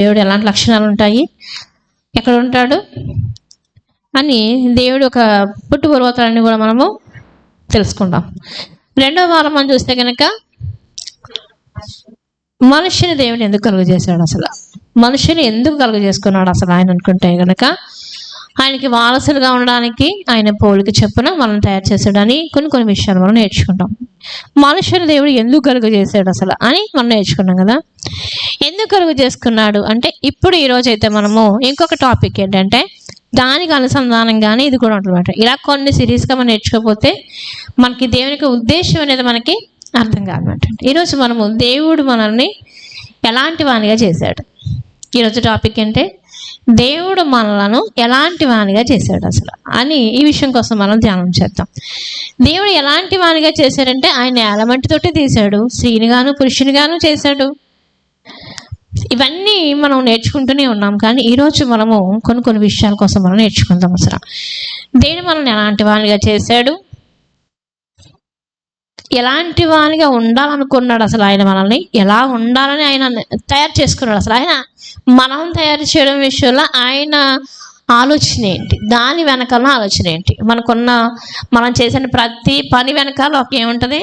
దేవుడు ఎలాంటి లక్షణాలు ఉంటాయి, ఎక్కడ ఉంటాడు అని దేవుడు ఒక పుట్టుపూర్వతాన్ని కూడా మనము తెలుసుకుంటాం. రెండవ వారం మనం చూస్తే కనుక మనుషుని దేవుడు ఎందుకు కలుగజేశాడు, అసలు మనుషుని ఎందుకు కలుగజేసుకున్నాడు అసలు ఆయన అనుకుంటే కనుక ఆయనకి వారసులుగా ఉండడానికి ఆయన పోలిక చెప్పున మనం తయారు చేసాడని కొన్ని విషయాలు మనం నేర్చుకుంటాం. మనుషుని దేవుడు ఎందుకు కలుగ చేశాడు అసలు అని మనం నేర్చుకున్నాం కదా. ఎందుకు కలుగ చేసుకున్నాడు అంటే ఇప్పుడు ఈరోజు అయితే మనము ఇంకొక టాపిక్ ఏంటంటే దానికి అనుసంధానంగానే ఇది కూడా ఉంటుంది. ఇలా కొన్ని సిరీస్గా మనం నేర్చుకోకపోతే మనకి దేవునికి ఉద్దేశం అనేది మనకి అర్థం కాదన్నమాట. ఈరోజు మనము దేవుడు మనల్ని ఎలాంటి వానిగా చేశాడు. ఈరోజు టాపిక్ అంటే దేవుడు మనలను ఎలాంటి వానిగా చేశాడు అసలు అని ఈ విషయం కోసం మనం ధ్యానం చేద్దాం. దేవుడు ఎలాంటి వానిగా చేశాడంటే ఆయన ఎలమంటి తోటి తీశాడు, స్త్రీనిగాను పురుషునిగాను చేశాడు. ఇవన్నీ మనం నేర్చుకుంటూనే ఉన్నాం. కానీ ఈరోజు మనము కొన్ని విషయాల కోసం మనం నేర్చుకుందాం. అసలు దేవుడు మనల్ని ఎలాంటి వానిగా చేశాడు, ఎలాంటి వానిగా ఉండాలనుకున్నాడు, అసలు ఆయన మనల్ని ఎలా ఉండాలని ఆయన తయారు చేసుకున్నాడు. అసలు ఆయన మనం తయారు చేయడం విషయంలో ఆయన ఆలోచన ఏంటి, దాని వెనకాల ఆలోచన ఏంటి, మనం చేసిన ప్రతి పని వెనకాల ఒక ఏముంటుంది,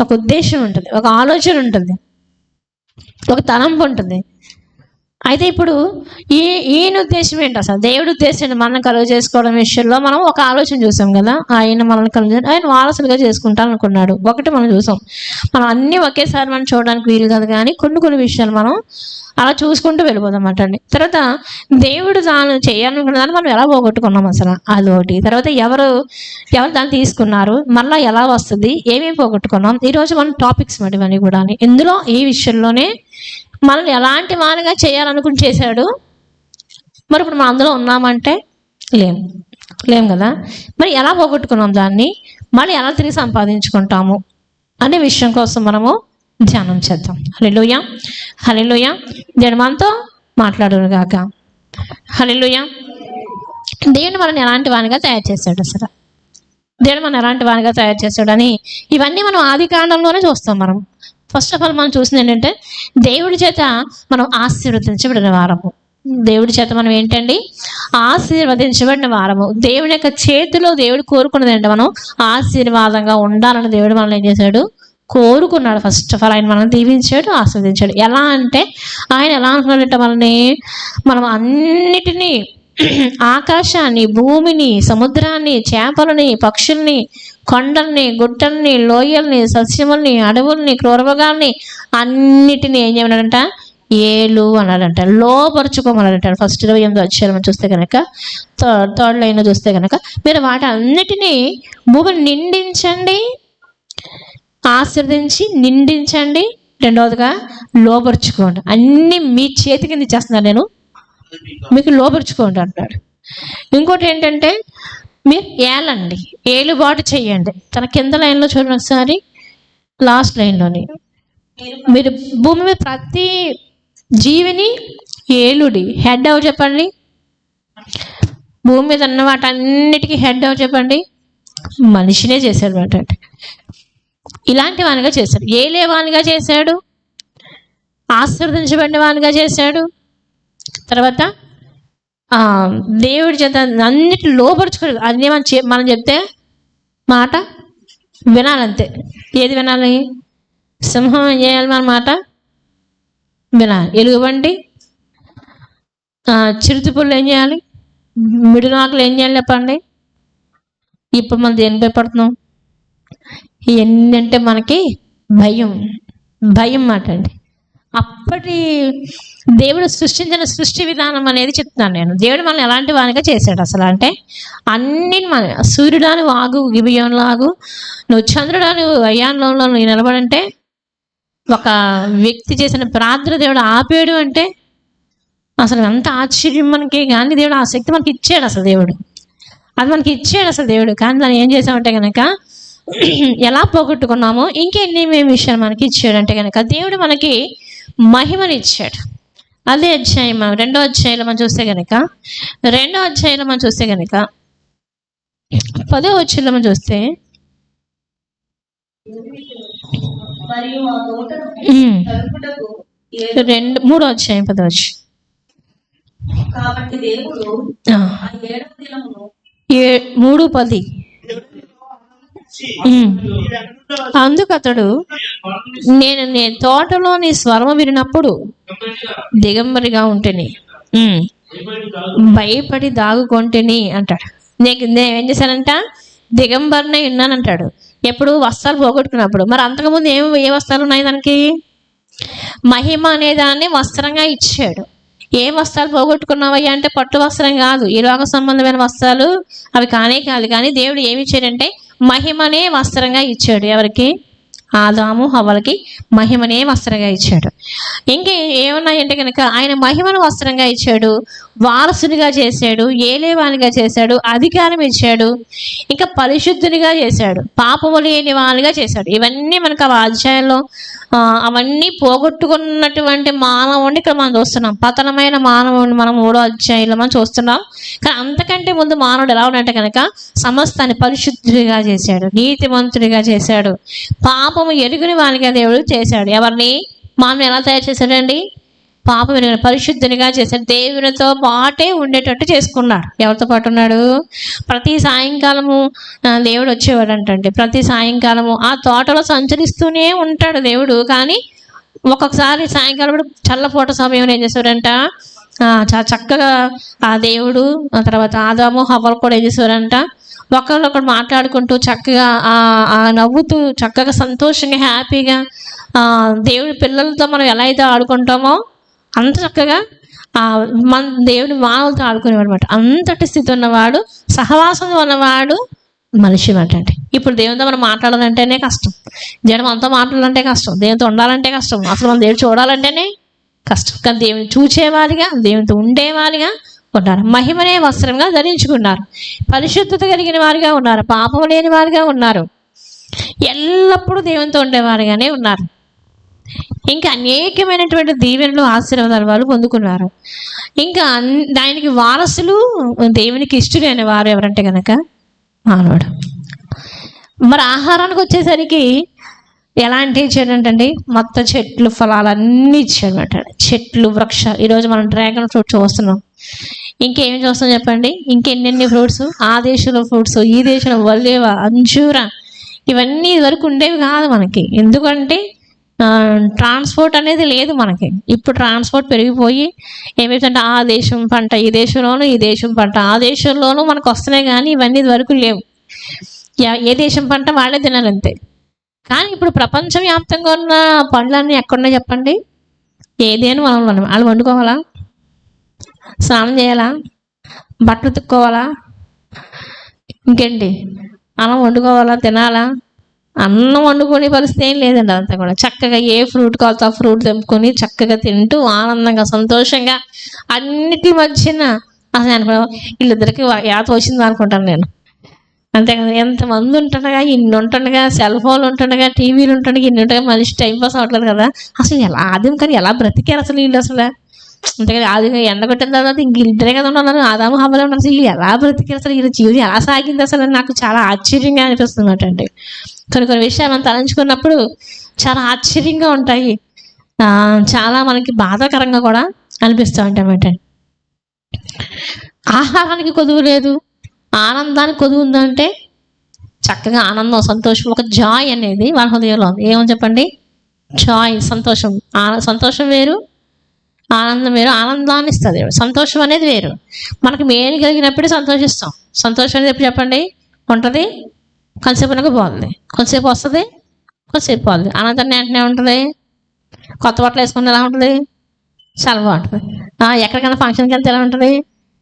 ఒక ఉద్దేశం ఉంటుంది, ఒక ఆలోచన ఉంటుంది, ఒక తలంపు ఉంటుంది. అయితే ఇప్పుడు ఈయన ఉద్దేశం ఏంటి, అసలు దేవుడి ఉద్దేశం మనం కలుగ చేసుకోవడం విషయంలో మనం ఒక ఆలోచన చూసాం కదా. ఆయన మనల్ని ఆయన వారసులుగా చేసుకుంటాను అనుకున్నాడు. ఒకటి మనం చూసాం. మనం అన్నీ ఒకేసారి మనం చూడడానికి వీలు కాదు, కానీ కొన్ని విషయాలు మనం అలా చూసుకుంటూ వెళ్ళిపోదాం అండి. తర్వాత దేవుడు దాన్ని చేయాలనుకున్న దాన్ని మనం ఎలా పోగొట్టుకున్నాం అసలు అదొకటి. తర్వాత ఎవరు దాన్ని తీసుకున్నారు, మళ్ళీ ఎలా వస్తుంది, ఏమేమి పోగొట్టుకున్నాం. ఈరోజు మనం టాపిక్స్ మాట ఇవన్నీ కూడా ఇందులో ఈ విషయంలోనే మనల్ని ఎలాంటి వానిగా చేయాలనుకుని చేశాడు. మరి ఇప్పుడు మనం అందులో ఉన్నామంటే లేం కదా. మరి ఎలా పోగొట్టుకున్నాం దాన్ని, మళ్ళీ ఎలా తిరిగి సంపాదించుకుంటాము అనే విషయం కోసం మనము ధ్యానం చేద్దాం. హల్లెలూయా, హల్లెలూయా. దేవుడు మనతో మాట్లాడును గాక. హల్లెలూయా. దేవుడు మనల్ని ఎలాంటి వానిగా తయారు చేశాడు, అసలు దేవుడు మనం ఎలాంటి వానిగా తయారు చేశాడని ఇవన్నీ మనం ఆది కాండంలోనే చూస్తాం. మనం ఫస్ట్ ఆఫ్ ఆల్ మనం చూసింది ఏంటంటే దేవుడి చేత మనం ఆశీర్వదించబడిన వారము. దేవుడి చేత మనం ఏంటండి, ఆశీర్వదించబడిన వారము. దేవుడి యొక్క చేతిలో దేవుడు కోరుకున్నది ఏంటంటే మనం ఆశీర్వాదంగా ఉండాలని దేవుడు మనల్ని ఏం చేశాడు, కోరుకున్నాడు. ఫస్ట్ ఆఫ్ ఆల్ ఆయన మనల్ని దీవించాడు, ఆశీర్వదించాడు. ఎలా అంటే ఆయన ఎలా అనుకున్నాడంటే మనం అన్నిటినీ, ఆకాశాన్ని, భూమిని, సముద్రాన్ని, చేపలని, పక్షుల్ని, కొండల్ని, గుట్టల్ని, లోయల్ని, సస్యముల్ని, అడవుల్ని, క్రూరమృగాల్ని అన్నిటినీ ఏం చేయమన్నాడంట, ఏలు అన్నాడంట, లోపరుచుకోమన్నాడంట. ఫస్ట్ 28 అధ్యాయం మనం చూస్తే కనుక థర్డ్ లైన్ చూస్తే కనుక మీరు వాటి అన్నిటినీ భూమిని నిండించండి, ఆశీర్వదించి నిండించండి. రెండవదిగా లోపరుచుకోండి. అన్నీ మీ చేతి కింద ఇచ్చేస్తున్నాను నేను, మీకు లోపరుచుకోండి అంటాడు. ఇంకోటి ఏంటంటే మీరు ఏలండి, ఏలుబాటు చెయ్యండి. తన కింద లైన్లో చూడండి ఒకసారి, లాస్ట్ లైన్లోని మీరు భూమి మీద ప్రతి జీవిని ఏలుడి. హెడ్ ఎవరు చెప్పండి, భూమి మీద ఉన్న వాటన్నిటికీ హెడ్ ఎవరు చెప్పండి, మనిషినే చేశాడు అనమాట. ఇలాంటి వానిగా చేశాడు, ఏలే వానిగా చేశాడు, ఆశీర్వదించబడిన వానిగా చేశాడు. తర్వాత దేవుడి చేత అన్నిటి లోపరుచుకోలేదు. అన్నీ మనం చెప్తే మాట వినాలంతే. ఏది వినాలి, సింహం ఏం చేయాలి, మన మాట వినాలి. ఎలుగుబంటి, చిరుతపుల్లు ఏం చేయాలి, మిడునాకులు ఏం చేయాలి చెప్పండి. ఇప్పుడు మనం దేని భయపడుతున్నాం, ఇవన్నీ అంటే మనకి భయం మాట అండి. అప్పటి దేవుడు సృష్టించిన సృష్టి విధానం అనేది చెప్తున్నాను నేను. దేవుడు మనల్ని ఎలాంటి వానిగా చేశాడు అసలు అంటే అన్ని మన సూర్యుడాని వాగు గిబియోన్లాగు, నువ్వు చంద్రుడాని అయాన్లో నువ్వు నిలబడంటే, ఒక వ్యక్తి చేసిన ప్రార్థన దేవుడు ఆపేడు అంటే అసలు ఎంత ఆశ్చర్యం మనకి. కానీ దేవుడు ఆ శక్తి మనకి ఇచ్చాడు, అసలు దేవుడు అది మనకి ఇచ్చాడు అసలు దేవుడు. కానీ దాన్ని ఏం చేసామంటే కనుక ఎలా పోగొట్టుకున్నామో ఇంకెన్ని విషయాలు మనకి ఇచ్చాడు అంటే కనుక దేవుడు మనకి మహిమని ఇచ్చాడు. అదే అధ్యాయం రెండో అధ్యాయంలో మనం చూస్తే కనుక 10వ వచనంలో మనం చూస్తే 3వ అధ్యాయం 10వ వచనం. కాబట్టి దేవుడు ఆ, ఆ 7వ దినమును 3:10. అందుకు అతడు నేను తోటలో నీ స్వరము వినినప్పుడు దిగంబరిగా ఉంటేని భయపడి దాగుకొంటిని అంటాడు. నేను ఏం చేశానంట? దిగంబరినే ఉన్నానంటాడు. ఎప్పుడు? వస్త్రాలు పోగొట్టుకున్నప్పుడు. మరి అంతకుముందు ఏ వస్త్రాలు ఉన్నాయి దానికి? మహిమ అనే దాన్ని వస్త్రంగా ఇచ్చాడు. ఏ వస్త్రాలు పోగొట్టుకున్నావయ్యా అంటే పట్టు వస్త్రం కాదు, ఈ లోక సంబంధమైన వస్త్రాలు అవి కానే కాదు. కానీ దేవుడు ఏమి ఇచ్చాడంటే మహిమనే వస్త్రంగా ఇచ్చాడు. ఎవరికి? ఆదాము హవ్వలకి మహిమనే వస్త్రంగా ఇచ్చాడు. ఇంకా ఏమున్నాయంటే కనుక ఆయన మహిమను వస్త్రంగా ఇచ్చాడు, వారసునిగా చేశాడు, ఏలేవానిగా చేశాడు, అధికారం ఇచ్చాడు, ఇంకా పరిశుద్ధునిగా చేశాడు, పాపము లేని వానిగా చేశాడు. ఇవన్నీ మనకు ఆ అధ్యాయంలో అవన్నీ పోగొట్టుకున్నటువంటి మానవుడిని ఇక్కడ మనం చూస్తున్నాం. పతనమైన మానవుడిని మనం 3వ అధ్యాయంలో మనం చూస్తున్నాం. కానీ అంతకంటే ముందు మానవుడు ఎలా ఉన్నట్టే కనుక సమస్తాన్ని పరిశుద్ధుడిగా చేశాడు, నీతిమంతుడిగా చేశాడు, పాపము ఎరుగుని వానిగా దేవుడు చేశాడు. ఎవరిని? మానవుని ఎలా తయారు చేశాడండి? పాపం ఎరుగని పరిశుద్ధునిగా చేశాడు. దేవునితో పాటే ఉండేటట్టు చేసుకున్నాడు. ఎవరితో పాటు ఉన్నాడు? ప్రతి సాయంకాలము దేవుడు వచ్చేవాడు అంటండి. ప్రతి సాయంకాలము ఆ తోటలో సంచరిస్తూనే ఉంటాడు దేవుడు. కానీ ఒక్కొక్కసారి సాయంకాలం చల్లపూట సమయంలో ఏం చేసేవారంట? చాలా చక్కగా ఆ దేవుడు ఆ తర్వాత ఆదాము హవ్వలు కూడా ఏం చేసేవారంట? ఒకరు మాట్లాడుకుంటూ చక్కగా నవ్వుతూ చక్కగా సంతోషంగా హ్యాపీగా దేవుడి పిల్లలతో మనం ఎలా అయితే ఆడుకుంటామో అంత చక్కగా మన దేవుని మానవులతో ఆడుకునేవాడు అనమాట. అంతటి స్థితి ఉన్నవాడు, సహవాసం ఉన్నవాడు మనిషి అంటండి. ఇప్పుడు దేవునితో మనం మాట్లాడాలంటేనే కష్టం, జనం అంతా మాట్లాడాలంటే కష్టం, దేవునితో ఉండాలంటే కష్టం, అసలు మనం దేవుడు చూడాలంటేనే కష్టం. కానీ దేవుని చూచేవారిగా, దేవునితో ఉండేవారిగా ఉన్నారు. మహిమనే వస్త్రంగా ధరించుకున్నారు, పరిశుద్ధత కలిగిన వారిగా ఉన్నారు, పాపం లేని వారిగా ఉన్నారు, ఎల్లప్పుడూ దేవునితో ఉండేవారిగానే ఉన్నారు. ఇంకా అనేకమైనటువంటి దీవెనలు ఆశీర్వాదాలు వాళ్ళు పొందుకున్నారు. ఇంకా దానికి వారసులు దేవునికి ఇష్టమైన వారు ఎవరంటే కనుక మానవుడు. మరి ఆహారానికి వచ్చేసరికి ఎలాంటి ఇచ్చాడంటండి? మొత్తం చెట్లు ఫలాలన్నీ ఇచ్చాడనమాట. చెట్లు వృక్షాలు. ఈరోజు మనం డ్రాగన్ ఫ్రూట్ చూస్తున్నాం. ఇంకేమి చూస్తాం చెప్పండి? ఇంకెన్నెన్ని ఫ్రూట్స్, ఆ దేశంలో ఫ్రూట్స్, ఈ దేశంలో వల్లేవ, అంజూర, ఇవన్నీ ఇదివరకు ఉండేవి కాదు మనకి. ఎందుకంటే ట్రాన్స్పోర్ట్ అనేది లేదు మనకి. ఇప్పుడు ట్రాన్స్పోర్ట్ పెరిగిపోయి ఏమైతుంటే ఆ దేశం పంట ఈ దేశంలోనూ, ఈ దేశం పంట ఆ దేశంలోనూ మనకు వస్తున్నాయి. కానీ ఇవన్నీ ఇదివరకు లేవు. ఏ దేశం పంట వాళ్ళే తినాలంతే. కానీ ఇప్పుడు ప్రపంచవ్యాప్తంగా ఉన్న పండ్లన్నీ ఎక్కడున్నాయి చెప్పండి? ఏదేను మనం వాళ్ళు వండుకోవాలా, స్నానం చేయాలా, బట్టలు ఉతుక్కోవాలా, ఇంకేంటి అన్నం వండుకోవాలా, తినాలా? అన్నం వండుకునే పరిస్థితి ఏం లేదండి. అంతా కూడా చక్కగా ఏ ఫ్రూట్ కావాలో ఆ ఫ్రూట్ తెంపుకొని చక్కగా తింటూ ఆనందంగా సంతోషంగా అన్నిటి మధ్యన అసలు అనుకో వీళ్ళిద్దరికి యాత వచ్చింది అనుకుంటాను నేను. అంతే కదా? ఎంతమంది ఉంటుండగా, ఇన్ని ఉంటుండగా, సెల్ ఫోన్లు ఉంటుండగా, టీవీలు ఉంటుండగా, ఇన్ని ఉంటుండగా మనిషి టైంపాస్ అవ్వట్లేదు కదా. అసలు ఎలా ఆదిం కానీ ఎలా బ్రతికారు అసలు వీళ్ళు? అసలు అంతేకాదు ఆదిగా ఎండ కొట్టిన తర్వాత ఇంక ఇద్దరే కదా ఉన్నారు, ఆదాము హవ్వలే ఉన్నారు. అసలు వీళ్ళు ఎలా బ్రతికారు? అసలు వీళ్ళ జీవితం ఎలా సాగింది అసలు? నాకు చాలా ఆశ్చర్యంగా అనిపిస్తుంది అన్నమాట అండి. కొన్ని విషయాలు మనం తలంచుకున్నప్పుడు చాలా ఆశ్చర్యంగా ఉంటాయి, చాలా మనకి బాధాకరంగా కూడా అనిపిస్తూ ఉంటాయి అన్నమాట. ఆహారానికి కొదువు లేదు, ఆనందానికి కొదువు ఉందంటే చక్కగా ఆనందం, సంతోషం, ఒక జాయ్ అనేది మన హృదయంలో ఉంది. ఏమని చెప్పండి? జాయ్, సంతోషం. సంతోషం వేరు, ఆనందం వేరు. ఆనందాన్ని ఇస్తుంది. సంతోషం అనేది వేరు. మనకు మేలు కలిగినప్పుడే సంతోషిస్తాం. సంతోషం అనేది ఎప్పుడు చెప్పండి ఉంటుంది? కొంతసేపు నాకు బాగుంది, కొంతసేపు వస్తుంది, కొంతసేపు బాగుంది. ఆనందాన్ని వెంటనే ఉంటుంది. కొత్త బట్టలు వేసుకుని ఎలా ఉంటుంది? చాలా బాగుంటుంది. ఎక్కడికైనా ఫంక్షన్కి వెళ్తే ఎలా ఉంటుంది?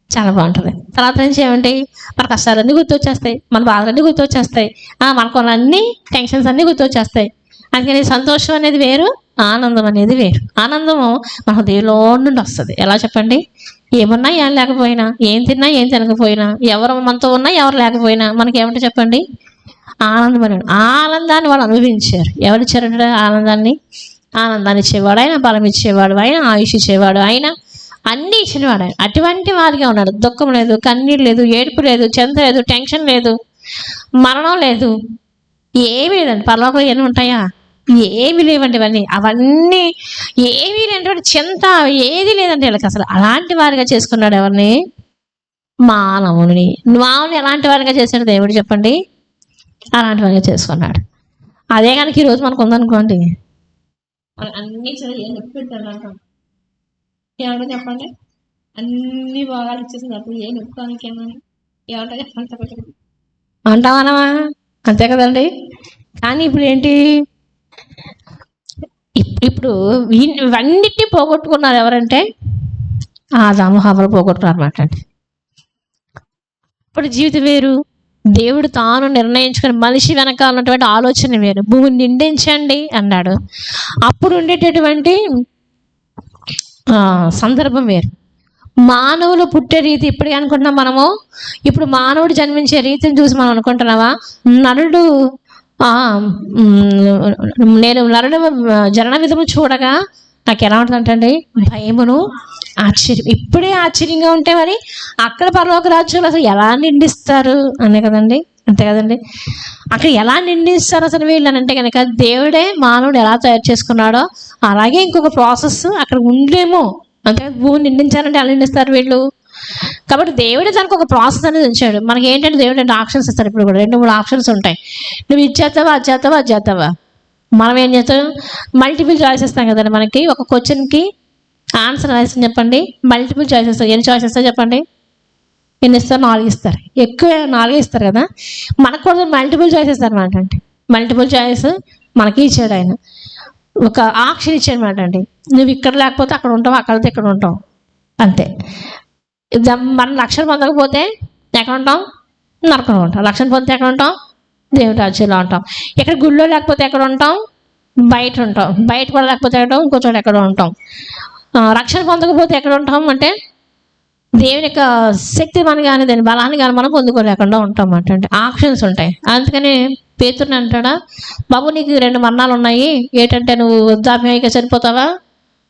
చాలా బాగుంటుంది. తర్వాత నుంచి ఏమంటాయి? మన కష్టాలన్నీ గుర్తొచ్చేస్తాయి, మన బాధలన్నీ గుర్తొచ్చేస్తాయి, మనకు అన్ని టెన్షన్స్ అన్నీ గుర్తొచ్చేస్తాయి. అందుకని సంతోషం అనేది వేరు, ఆనందం అనేది వేరు. ఆనందము మన హృదయంలో నుండి వస్తుంది. ఎలా చెప్పండి? ఏమున్నా ఏం లేకపోయినా, ఏం తిన్నా ఏం తినకపోయినా, ఎవరు మనతో ఉన్నా ఎవరు లేకపోయినా మనకి ఏమంటే చెప్పండి? ఆనందం అని. ఆనందాన్ని వాళ్ళు అనుభవించారు. ఎవరు ఇచ్చారంటే ఆనందాన్ని? ఆనందాన్ని ఇచ్చేవాడు ఆయన, బలం ఇచ్చేవాడు ఆయన, ఆయుష్ ఇచ్చేవాడు ఆయన, అన్నీ ఇచ్చినవాడు ఆయన. అటువంటి వారిగా ఉన్నాడు. దుఃఖం లేదు, కన్నీరు లేదు, ఏడుపు లేదు, చింత లేదు, టెన్షన్ లేదు, మరణం లేదు, ఏమీ లేదండి. పరలోకంలో ఎన్ని ఉంటాయా? ఏమి లేవండి అవన్నీ ఏమీ లేనటువంటి చింత ఏది లేదండి వీళ్ళకి అసలు. అలాంటి వారిగా చేసుకున్నాడు ఎవరిని? మానవుని ఎలాంటి వారిగా చేశాడు దేవుడు చెప్పండి? అలాంటి వారిగా చేసుకున్నాడు. అదే కనుక ఈరోజు మనకు ఉందనుకోండి, మనం అన్ని నొప్పి పెట్టాడు అంటాం. ఏమంటే చెప్పండి, అన్ని భాగాలు ఇచ్చేసినప్పుడు ఏ నొప్పుకోనికి ఏమని ఏమంటా చెప్పండి అంటామనమా? అంతే కదండి. కానీ ఇప్పుడు ఏంటి, ఇప్పుడు ఇవన్నిటినీ పోగొట్టుకున్నారు ఎవరంటే ఆదాము హవ్వలు పోగొట్టుకున్నారు అన్నమాట అండి. ఇప్పుడు జీవితం వేరు, దేవుడు తాను నిర్ణయించుకుని మనిషి వెనక ఉన్నటువంటి ఆలోచన వేరు. భూమిని నిండించండి అన్నాడు, అప్పుడు ఉండేటటువంటి సందర్భం వేరు. మానవులు పుట్టే రీతి ఇప్పటికీ అనుకుంటున్నాం మనము. ఇప్పుడు మానవుడు జన్మించే రీతిని చూసి మనం అనుకుంటున్నావా? నరుడు నేను నరుడు జనన విధము చూడగా నాకు ఎలా ఉంటుందంటండి, భయమును ఆశ్చర్యం. ఇప్పుడే ఆశ్చర్యంగా ఉంటే మరి అక్కడ పరలోక రాజ్యంలో అసలు ఎలా నిండిస్తారు అనే కదండి. అంతే కదండి, అక్కడ ఎలా నిండిస్తారు అసలు వీళ్ళని అంటే కనుక దేవుడే మానవుడు ఎలా తయారు చేసుకున్నాడో అలాగే ఇంకొక ప్రాసెస్ అక్కడ ఉండేమో. అంతే, భూమిని నిండించాలంటే ఎలా నిండిస్తారు వీళ్ళు? కాబట్టి దేవుడే దానికి ఒక ప్రాసెస్ అనేది ఉంచాడు. మనకి ఏంటంటే దేవుడు 2 ఆప్షన్స్ ఇస్తారు. ఇప్పుడు కూడా 2-3 ఆప్షన్స్ ఉంటాయి. నువ్వు ఇచ్చేస్తావా, అది చేస్తావా, అది చేస్తావా. మనం ఏం చేస్తాం, మల్టిపుల్ చాయిస్ ఇస్తాం కదండి. మనకి ఒక క్వశ్చన్కి ఆన్సర్ వేస్తాం చెప్పండి, మల్టిపుల్ చాయిస్ ఇస్తారు. ఎన్ని చాయిస్ ఇస్తారు చెప్పండి? ఎన్ని ఇస్తారు? 4 ఇస్తారు. ఎక్కువ 4 ఇస్తారు కదా. మనకు కూడా మల్టిపుల్ చాయిస్ ఇస్తారు అన్నమాట. అంటే మల్టిపుల్ చాయిస్ మనకి ఇచ్చాడు ఆయన. ఒక ఆప్షన్ ఇచ్చాడు అన్నమాట అండి. నువ్వు ఇక్కడ లేకపోతే అక్కడ ఉంటావు, అక్కడితే ఇక్కడ ఉంటావు, అంతే. మనం 1,00,000 పొందకపోతే ఎక్కడ ఉంటాం? నరకంలో ఉంటాం. 1,00,000 పొందితే ఎక్కడ ఉంటాం? దేవుడి రాజ్యంలో ఉంటాం. ఇక్కడ గుళ్ళో లేకపోతే ఎక్కడ ఉంటాం? బయట ఉంటాం. బయట కూడా లేకపోతే ఎక్కడ ఇంకో చోట ఎక్కడ ఉంటాం. రక్షణ పొందకపోతే ఎక్కడ ఉంటాం అంటే దేవుని యొక్క శక్తి మన కానీ దాని బలాన్ని కానీ మనం పొందుకోలేకుండా ఉంటాం అంటే ఆప్షన్స్ ఉంటాయి. అందుకని పేతురుని అంటాడా, బాబు నీకు 2 మరణాలు ఉన్నాయి, ఏంటంటే నువ్వు వృద్ధాప్యంగా చనిపోతావా,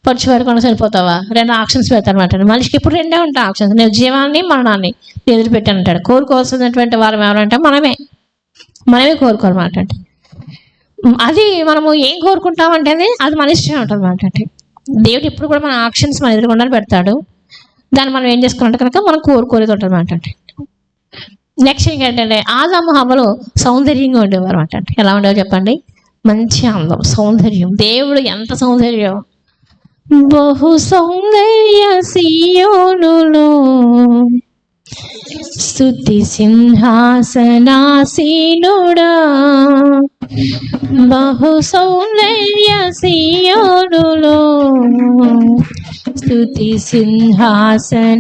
పడుచు వరకుండా చనిపోతావా? 2 ఆప్షన్స్ పెడతాను అనమాట. మనిషికి ఇప్పుడు 2 ఉంటాయి ఆప్షన్స్, నేను జీవాన్ని మరణాన్ని ఎదురుపెట్టాను అంటాడు. కోరుకోవాల్సినటువంటి వారం ఎవరంటే మనమే కోరుకోవాలన్నమాట. అంటే అది మనము ఏం కోరుకుంటామంటే అది మన ఇష్టం ఉంటుంది అన్నమాట. అంటే దేవుడు ఇప్పుడు కూడా మన ఆప్షన్స్ మన ఎదురుకుండా పెడతాడు. దాన్ని మనం ఏం చేసుకుంటే కనుక మనం కోరుకోలేదు ఉంటుంది అన్నమాట. అంటే నెక్స్ట్ ఏంటంటే ఆదాము హవ్వలు సౌందర్యంగా ఉండేవారు అన్నమాట. అంటే ఎలా ఉండేవారు చెప్పండి? మంచి అందం, సౌందర్యం. దేవుడు ఎంత సౌందర్యం! బహు సౌందర్య సియోనులో స్తుతి సింహాసనాసీనుడా, బహు సౌందర్య సియోనులో స్తుతి సింహాసనాసీనుడా.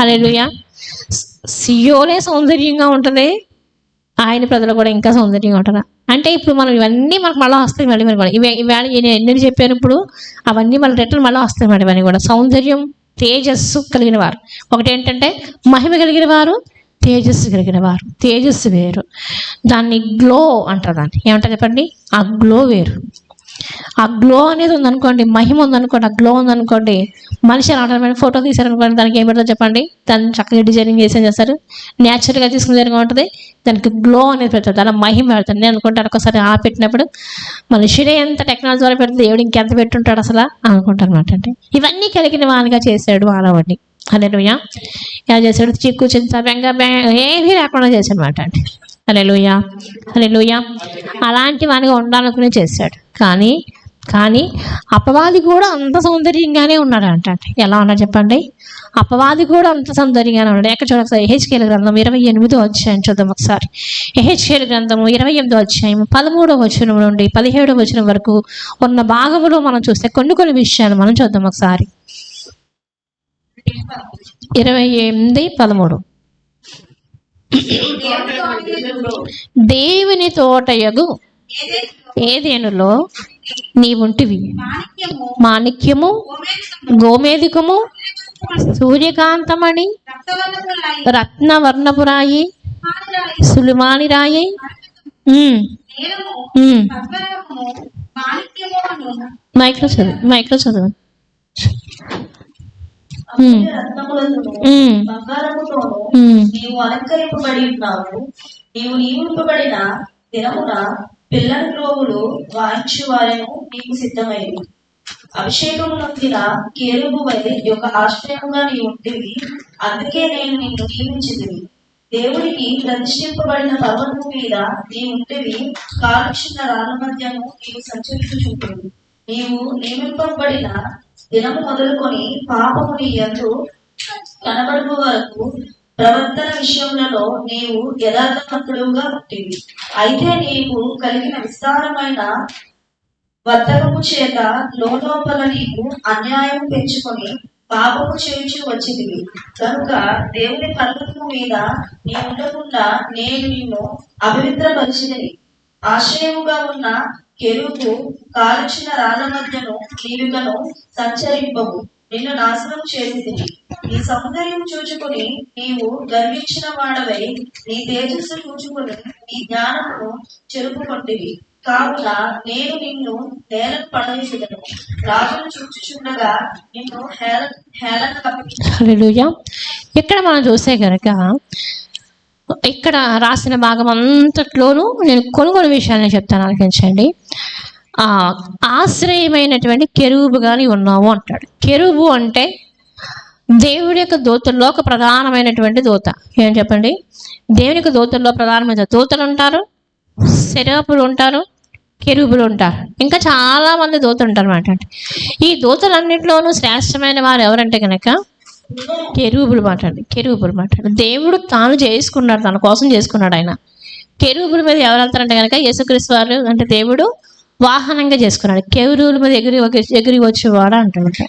హల్లెలూయా. సియోనే సౌందర్యంగా ఉంటుంది, ఆయన ప్రజలు కూడా ఇంకా సౌందర్యంగా ఉంటారు. అంటే ఇప్పుడు మనం ఇవన్నీ మనకు మళ్ళీ వస్తాయి. మళ్ళీ కూడా ఇవాళ నేను ఎన్ని చెప్పాను ఇప్పుడు అవన్నీ మళ్ళీ రిటర్న్ మళ్ళీ వస్తాయి మేడం. ఇవన్నీ కూడా సౌందర్యం, తేజస్సు కలిగిన వారు. ఒకటి ఏంటంటే మహిమ కలిగిన వారు, తేజస్సు కలిగిన వారు. తేజస్సు వేరు, దాన్ని గ్లో అంటారు. దాన్ని ఏమంటారు చెప్పండి? ఆ గ్లో వేరు. ఆ గ్లో అనేది ఉందనుకోండి, మహిమ ఉందనుకోండి, ఆ గ్లో ఉందనుకోండి, మనిషి ఎలా ఉంటారు? ఫోటో తీసారనుకోండి, దానికి ఏం పెడతారు చెప్పండి? దాన్ని చక్కగా డిజైనింగ్ చేసి చేస్తారు, న్యాచురల్గా తీసుకుని జరిగా ఉంటుంది. దానికి గ్లో అనేది పెడతారు, దాని మహిమ పెడతారు. నేను అనుకుంటాను ఒకసారి ఆ పెట్టినప్పుడు మనుషుడే ఎంత టెక్నాలజీ ద్వారా పెడితే దేవుడు ఇంకెంత పెట్టుంటాడు అసలు అనుకుంటారు అనమాట. అంటే ఇవన్నీ కలిగిన వానిగా చేశాడు మానవుడిని. హల్లెలూయా. ఎలా చేశాడు? చిక్కు చింత బెంగ ఏమీ లేకుండా చేశాడు అనమాట. అంటే హల్లెలూయా, హల్లెలూయా. అలాంటి వానిగా ఉండాలనుకునే చేశాడు. కానీ అపవాది కూడా అంత సౌందర్యంగానే ఉన్నాడు అంటే. ఎలా ఉన్నాడు చెప్పండి? అపవాది కూడా అంత సౌందర్యంగానే ఉన్నాడు. ఎక్కడ చూడొకసారి యెహెజ్కేలు గ్రంథం 28వ అధ్యాయం చూద్దాం ఒకసారి. యెహెజ్కేలు గ్రంథము 28వ అధ్యాయం 13వ వచనం నుండి 17వ వచనం వరకు ఉన్న భాగములో మనం చూస్తే కొన్ని విషయాలు మనం చూద్దాం ఒకసారి. 28:13 దేవుని తోటయగు ఏదెనులో నీవుంటివి, మాణిక్యము, గోమేధికము, సూర్యకాంతమణి, రత్నవర్ణపురాయి, సులుమాని రాయి, మైక్రో చదువు నీవు అలంకరింపబడి ఉన్నావు. నీవు నియమింపబడిన దినమున పిల్లల త్రోవులు వాయించు వారెను నీకు సిద్ధమైంది. అభిషేకము నొందిన కేరుబు వలె యొక్క ఆశ్రయముగా నీ ఉంటివి, అందుకే నేను నిన్ను నియమించితిని. దేవుడికి ప్రతిష్ఠింపబడిన పర్వతము మీద నీ ఉంటివి, కాలుష్య రాళ్ళ మధ్యను నీవు సంచరించుచుంటివి. నీవు నియమింపబడిన దినము మొదలుకొని పాపము నీ యందు కనబడు వరకు ప్రవర్తన విషయములలో నీవు యథార్థవంతుడుగా ఉంటివి. అయితే నీకు కలిగిన విస్తారమైన వర్తకము చేత లోపల నీకు అన్యాయం పెంచుకొని పాపము చేయించు వచ్చింది. కనుక దేవుని పర్వతము మీద నీ ఉండకుండా నేను నిన్ను అపవిత్రపరిచినది. ఆశ్రయముగా ఉన్న కెరూబు కాల్చిన రాళ్ళ మధ్యను నీవుగను సంచరింపవు, నిన్ను నాశనం చేసింది. నీ సౌందర్యం చూచుకుని నీవు గర్వించిన వాడవై, నీ తేజస్సు చూచుకుని నీ జ్ఞానమును చెరుపుకొంటివి. కావున నేను నిన్ను హేళన పడవేసేదను, రాజును చూచుచుండగా నిన్ను హేళన హల్లెలూయా. ఇక్కడ మనం చూసే కనుక ఇక్కడ రాసిన భాగం అంతట్లోనూ నేను కొన్ని విషయాలను చెప్తాను, ఆలకించండి. ఆశ్రయమైనటువంటి కెరూబుగా నీవు ఉన్నావు అంటాడు. కెరూబు అంటే దేవుడి యొక్క దూతల్లో ఒక ప్రధానమైనటువంటి దూత. ఏం చెప్పండి? దేవుని యొక్క దూతల్లో ప్రధానమైన దూతలు ఉంటారు, సెరాపులు ఉంటారు, కెరూబులు ఉంటారు, ఇంకా చాలా మంది దూతలు ఉంటారు అన్నమాట. ఈ దూతలన్నింటిలోనూ శ్రేష్టమైన వారు ఎవరంటే కనుక కెరూబులు మాట్లాడు. కెరూబులు మాట్లాడు దేవుడు తాను చేసుకున్నాడు, తన కోసం చేసుకున్నాడు. ఆయన కెరూబుల మీద ఎవరు వెళ్తారంటే కనుక యేసుక్రీస్తు వారు అంటే దేవుడు వాహనంగా చేసుకున్నాడు. కెరూబుల మీద ఎగిరి వచ్చేవాడు అంటాడు.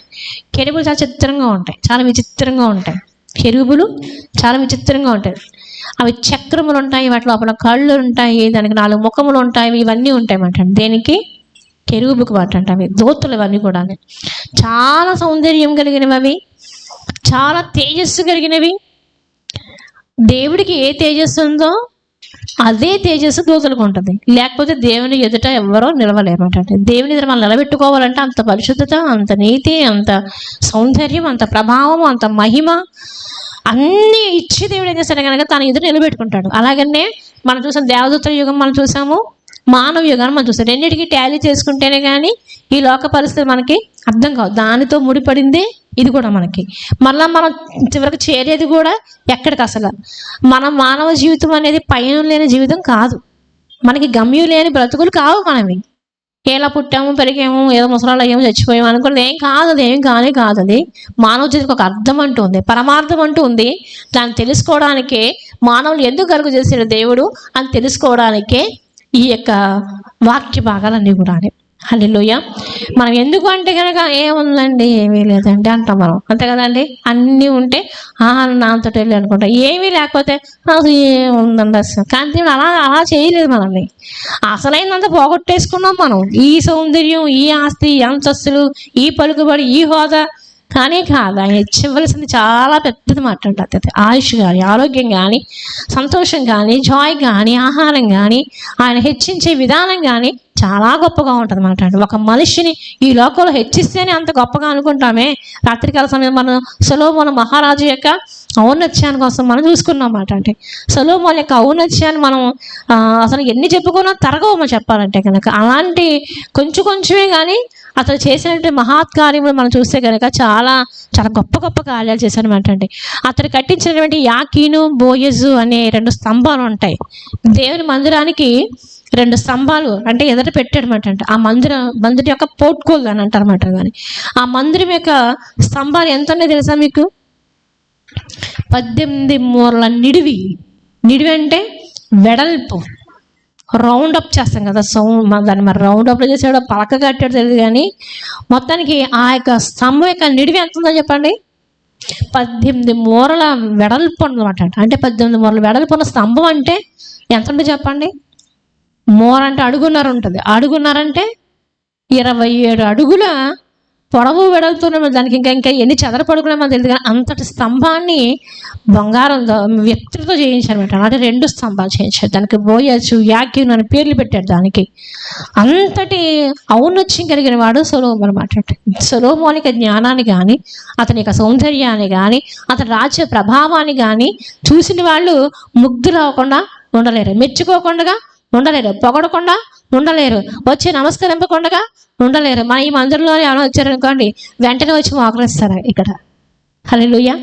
కెరూబులు చాలా చిత్రంగా ఉంటాయి, చాలా విచిత్రంగా ఉంటాయి. కెరూబులు చాలా విచిత్రంగా ఉంటాయి. అవి చక్రములు ఉంటాయి, వాటి లోపల కళ్ళు ఉంటాయి, దానికి 4 ముఖములు ఉంటాయి, ఇవన్నీ ఉంటాయి అన్నమాట. దేనికి? కెరూబుకు మాట అంటే అవి దూతలు. ఇవన్నీ కూడా చాలా సౌందర్యం కలిగినవి, అవి చాలా తేజస్సు కలిగినవి. దేవుడికి ఏ తేజస్సు ఉందో అదే తేజస్సు దూతలకు ఉంటుంది. లేకపోతే దేవుని ఎదుట ఎవరో నిలవలేమంటే. దేవుని ఎదుట మనం నిలబెట్టుకోవాలంటే అంత పరిశుద్ధత, అంత నీతి, అంత సౌందర్యం, అంత ప్రభావం, అంత మహిమ అన్నీ ఇచ్చి దేవుడు ఏం చేస్తాడు కనుక తన ఎదురు నిలబెట్టుకుంటాడు. అలాగనే మనం చూసాం దేవదూతల యుగం, మనం చూసాము మానవ యుగాన్ని మనం చూసాం. రెండింటికి టాలీ చేసుకుంటేనే కానీ ఈ లోక పరిస్థితి మనకి అర్థం కాదు. దానితో ముడిపడిందే ఇది కూడా మనకి. మళ్ళీ మనం చివరికి చేరేది కూడా ఎక్కడికి? అసలు మన మానవ జీవితం అనేది పయనం లేని జీవితం కాదు, మనకి గమ్యం లేని బ్రతుకులు కావు మనవి. ఎలా పుట్టాము, పెరిగాము, ఏదో ముసలాళ్ళు ఏమో చచ్చిపోయాము అనుకున్నది ఏం కాదు. అది ఏం కానే కాదు. అది మానవ జీవితం ఒక అర్థం అంటూ ఉంది, పరమార్థం అంటూ ఉంది. దాన్ని తెలుసుకోవడానికే మానవులు ఎందుకు కలుగు చేసిన దేవుడు అని తెలుసుకోవడానికే ఈ యొక్క వాక్య భాగాలన్నీ కూడా. హల్లెలూయా. మనం ఎందుకు అంటే కనుక ఏముందండి, ఏమీ లేదండి అంటాం మనం, అంతే కదండి. అన్నీ ఉంటే నాతో వెళ్ళి అనుకుంటాం, ఏమీ లేకపోతే అసలు ఏముందండి అసలు. కానీ అలా చేయలేదు మనల్ని. అసలైనంత పోగొట్టేసుకున్నాం మనం. ఈ సౌందర్యం, ఈ ఆస్తి, ఈ అంతస్తులు, ఈ పలుకుబడి, ఈ హోదా కానీ కాదు. ఆయన ఇచ్చివ్వలసింది చాలా పెద్దది మాట్లాడుతుంది. ఆయుష్ కానీ, ఆరోగ్యం కానీ, సంతోషం కానీ, జాయ్ కానీ, ఆహారం కానీ, ఆయన హెచ్చించే విధానం కానీ చాలా గొప్పగా ఉంటుంది అన్నమాట. ఒక మనిషిని ఈ లోకంలో హెచ్చిస్తేనే అంత గొప్పగా అనుకుంటామే. రాత్రికాల సమయం మనం సొలొమోను మహారాజు యొక్క ఔన్నత్యాన్ని కోసం మనం చూసుకున్నాం అన్నమాట. అంటే సొలొమోను యొక్క ఔన్నత్యాన్ని మనం అసలు ఎన్ని చెప్పుకున్నా తరగవమో చెప్పాలంటే కనుక. అలాంటి కొంచెమే కానీ అతను చేసినటువంటి మహాత్కార్యములు మనం చూస్తే కనుక చాలా చాలా గొప్ప గొప్ప కార్యాలు చేశారన్నమాట. అండి అతను కట్టించినటువంటి యాకీను, బోయజు అనే 2 స్తంభాలు ఉంటాయి. దేవుని మందిరానికి 2 స్తంభాలు అంటే ఎదుట పెట్టాడనమాట. అంటే ఆ మందిరం యొక్క పోర్ట్కోల్ అని అంటారన్నమాట. కానీ ఆ మందిరం యొక్క స్తంభాలు ఎంత ఉన్నాయో తెలుసా మీకు? 18 మూరల నిడివి అంటే వెడల్పు. రౌండ్ అప్ చేస్తాం కదా దాన్ని, మరి రౌండ్ అప్లో చేసాడో పలక కట్టాడు తెలియదు, కానీ మొత్తానికి ఆ యొక్క స్తంభం యొక్క నిడివి ఎంత ఉందో చెప్పండి? 18 మూరల వెడల్పు అన్నమాట. అంటే 18 మూరల వెడల్పు ఉన్న స్తంభం అంటే ఎంత ఉందో చెప్పండి? మూర అంటే అడుగున్నర ఉంటుంది. అడుగున్నారంటే 27 అడుగుల పొడవు వెడల్పుతున్న దానికి ఇంకా ఎన్ని చదరపు అడుగులో మనకు తెలియదు, కానీ అంతటి స్తంభాన్ని బంగారం వ్యక్తులతో చేయించారనమాట. అంటే 2 స్తంభాలు చేయించారు. దానికి బోయజు, యాకీను అని పేర్లు పెట్టాడు దానికి. అంతటి ఔన్నత్యం కలిగిన వాడు సొలొమోను అనమాట. సొలొమోను జ్ఞానాన్ని కానీ, అతని యొక్క సౌందర్యాన్ని కానీ, అతని రాజ్య ప్రభావాన్ని కానీ చూసిన వాళ్ళు ముగ్ధులు అవ్వకుండా ఉండలేరు, మెచ్చుకోకుండా ఉండలేరు. పొగడకుండా ఉండలేరు. వచ్చి నమస్కరింపకుండా ఉండలేరు. మన ఈ మందిరంలో ఎవరైనా వచ్చారనుకోండి, వెంటనే వచ్చి మోకరిస్తారు ఇక్కడ. హల్లెలూయా.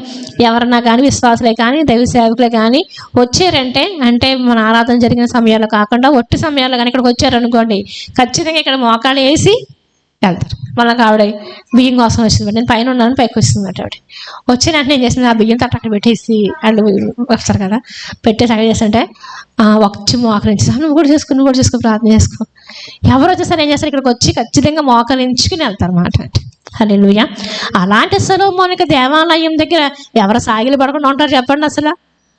ఎవరన్నా కానీ విశ్వాసులే కానీ దైవ సేవకులే కానీ వచ్చారంటే, అంటే మన ఆరాధన జరిగిన సమయాల్లో కాకుండా ఒట్టి సమయాల్లో కానీ ఇక్కడికి వచ్చారనుకోండి, ఖచ్చితంగా ఇక్కడ మోకాళ్ళు వేసి వెళ్తారు. మళ్ళీ ఆవిడ బియ్యం కోసం వచ్చింది. నేను పైన ఉన్నాను, పైకి వస్తుంది ఆవిడ. వచ్చిన వెంటనే ఏం చేసింది, ఆ బియ్యం తట్టు అక్కడ పెట్టేసి వాళ్ళు వస్తారు కదా, పెట్టేసి అక్కడ చేస్తుంటే వచ్చి మోకరించి, నువ్వు కూడా చేసుకుని ప్రార్థన చేసుకో. ఎవరు వచ్చేసరి ఏం చేస్తారు, ఇక్కడికి వచ్చి ఖచ్చితంగా మోకరించుకుని వెళ్తారు అన్నమాట. హల్లెలూయా. అలాంటి సొలొమోనుకి దేవాలయం దగ్గర ఎవరు సాగిలు పడకుండా ఉంటారు చెప్పండి అసలు?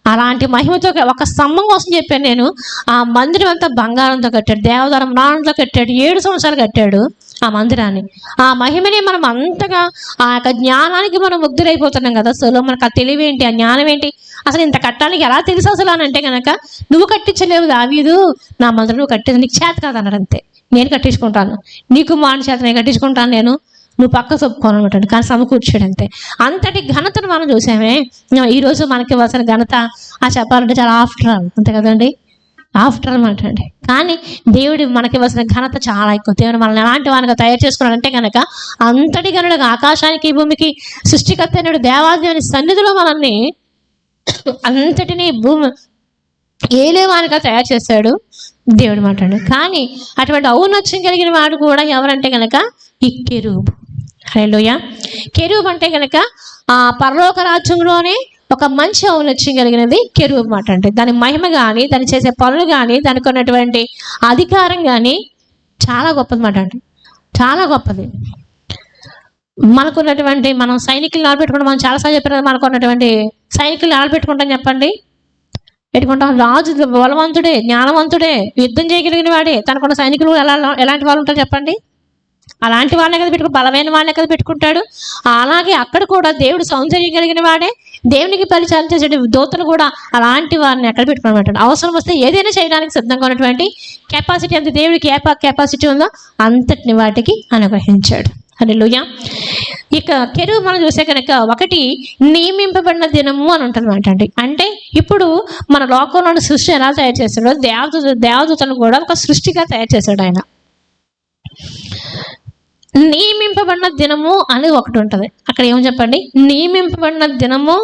అలాంటి మహిమతో ఒక స్తంభం కోసం చెప్పాను నేను. ఆ మందిరం అంతా బంగారంతో కట్టాడు, దేవదారం నాణంతో కట్టాడు, 7 సంవత్సరాలు కట్టాడు ఆ మందిరాన్ని. ఆ మహిమని మనం అంతగా, ఆ యొక్క జ్ఞానానికి మనం ముగ్ధులైపోతున్నాం కదా. సొలొమోనుకి ఆ తెలివి ఏంటి, ఆ జ్ఞానం ఏంటి, అసలు ఇంత కట్టానికి ఎలా తెలుసు అసలు అని అంటే కనుక, నువ్వు కట్టించలేవు దావీదు, నా మందిరం నువ్వు కట్టేది నీకు చేత కాదు అన్నాడు. అంతే, నేను కట్టించుకుంటాను, నీకు మాని చేత నేను కట్టించుకుంటాను, నేను నువ్వు పక్క చెప్పుకోనమాట. కానీ సమకూర్చాడు అంతే. అంతటి ఘనతను మనం చూసామే. ఈరోజు మనకి ఇవ్వాల్సిన ఘనత చెప్పాలంటే చాలా ఆఫ్టర్ ఆల్, అంతే కదండి, ఆఫ్టర్ అనమాట అండి. కానీ దేవుడు మనకి ఇవ్వాల్సిన ఘనత చాలా ఎక్కువ. దేవుడు మనల్ని ఎలాంటి వానిగా తయారు చేసుకున్నాడంటే కనుక, అంతటి గనుడుగా ఆకాశానికి భూమికి సృష్టికర్త అయినడు దేవాదేవుని సన్నిధిలో మనల్ని అంతటిని భూమి ఏలేవానిగా తయారు చేశాడు దేవుడు మాట అండి. కానీ అటువంటి ఔన్నత్యం కలిగిన వాడు కూడా ఎవరంటే కనుక ఈ కెరూబు. హల్లెలూయా. కెరూబు అంటే కనుక ఆ పరలోక రాజ్యంలోనే ఒక మంచి ఔన్నత్యం కలిగినది కెరూబు మాట అంటే. దాని మహిమ కానీ, దాన్ని చేసే పనులు కానీ, దానికి ఉన్నటువంటి అధికారం కానీ చాలా గొప్పది మాట అండి, చాలా గొప్పది. మనకున్నటువంటి, మనం సైనికులు నిలబెట్టుకుంటాం, మనం చాలాసార్లు చెప్పారు, మనకున్నటువంటి సైనికులు నిలబెట్టుకుంటాం చెప్పండి, పెట్టుకుంటాం. రాజు బలవంతుడే, జ్ఞానవంతుడే, యుద్ధం చేయగలిగిన వాడే. తనకున్న సైనికులు ఎలాంటి వాళ్ళు ఉంటారు చెప్పండి? అలాంటి వాళ్ళే కదా బలమైన వాళ్ళే కదా పెట్టుకుంటాడు. అలాగే అక్కడ కూడా దేవుడు సౌందర్యం కలిగిన వాడే, దేవునికి పరిచయం చేసే దూతలు కూడా అలాంటి వారిని ఎక్కడ పెట్టుకోమంటాడు. అవసరం వస్తే ఏదైనా చేయడానికి సిద్ధంగా ఉన్నటువంటి కెపాసిటీ, అంత దేవుడికి కెపాసిటీ ఉందో అంతటిని వాటికి అనుగ్రహించాడు. హల్లెలూయా. ఇక కెరూబు మనం చూసే కనుక, ఒకటి నియమింపబడిన దినము అని ఉంటుంది అండి. అంటే ఇప్పుడు మన లోకంలో సృష్టి ఎలా తయారు చేశాడో, దేవదూతను కూడా ఒక సృష్టిగా తయారు చేశాడు ఆయన. నియమింపబడిన దినము అనేది ఒకటి ఉంటుంది. అక్కడ ఏమని చెప్పండి, నియమింపబడిన దినము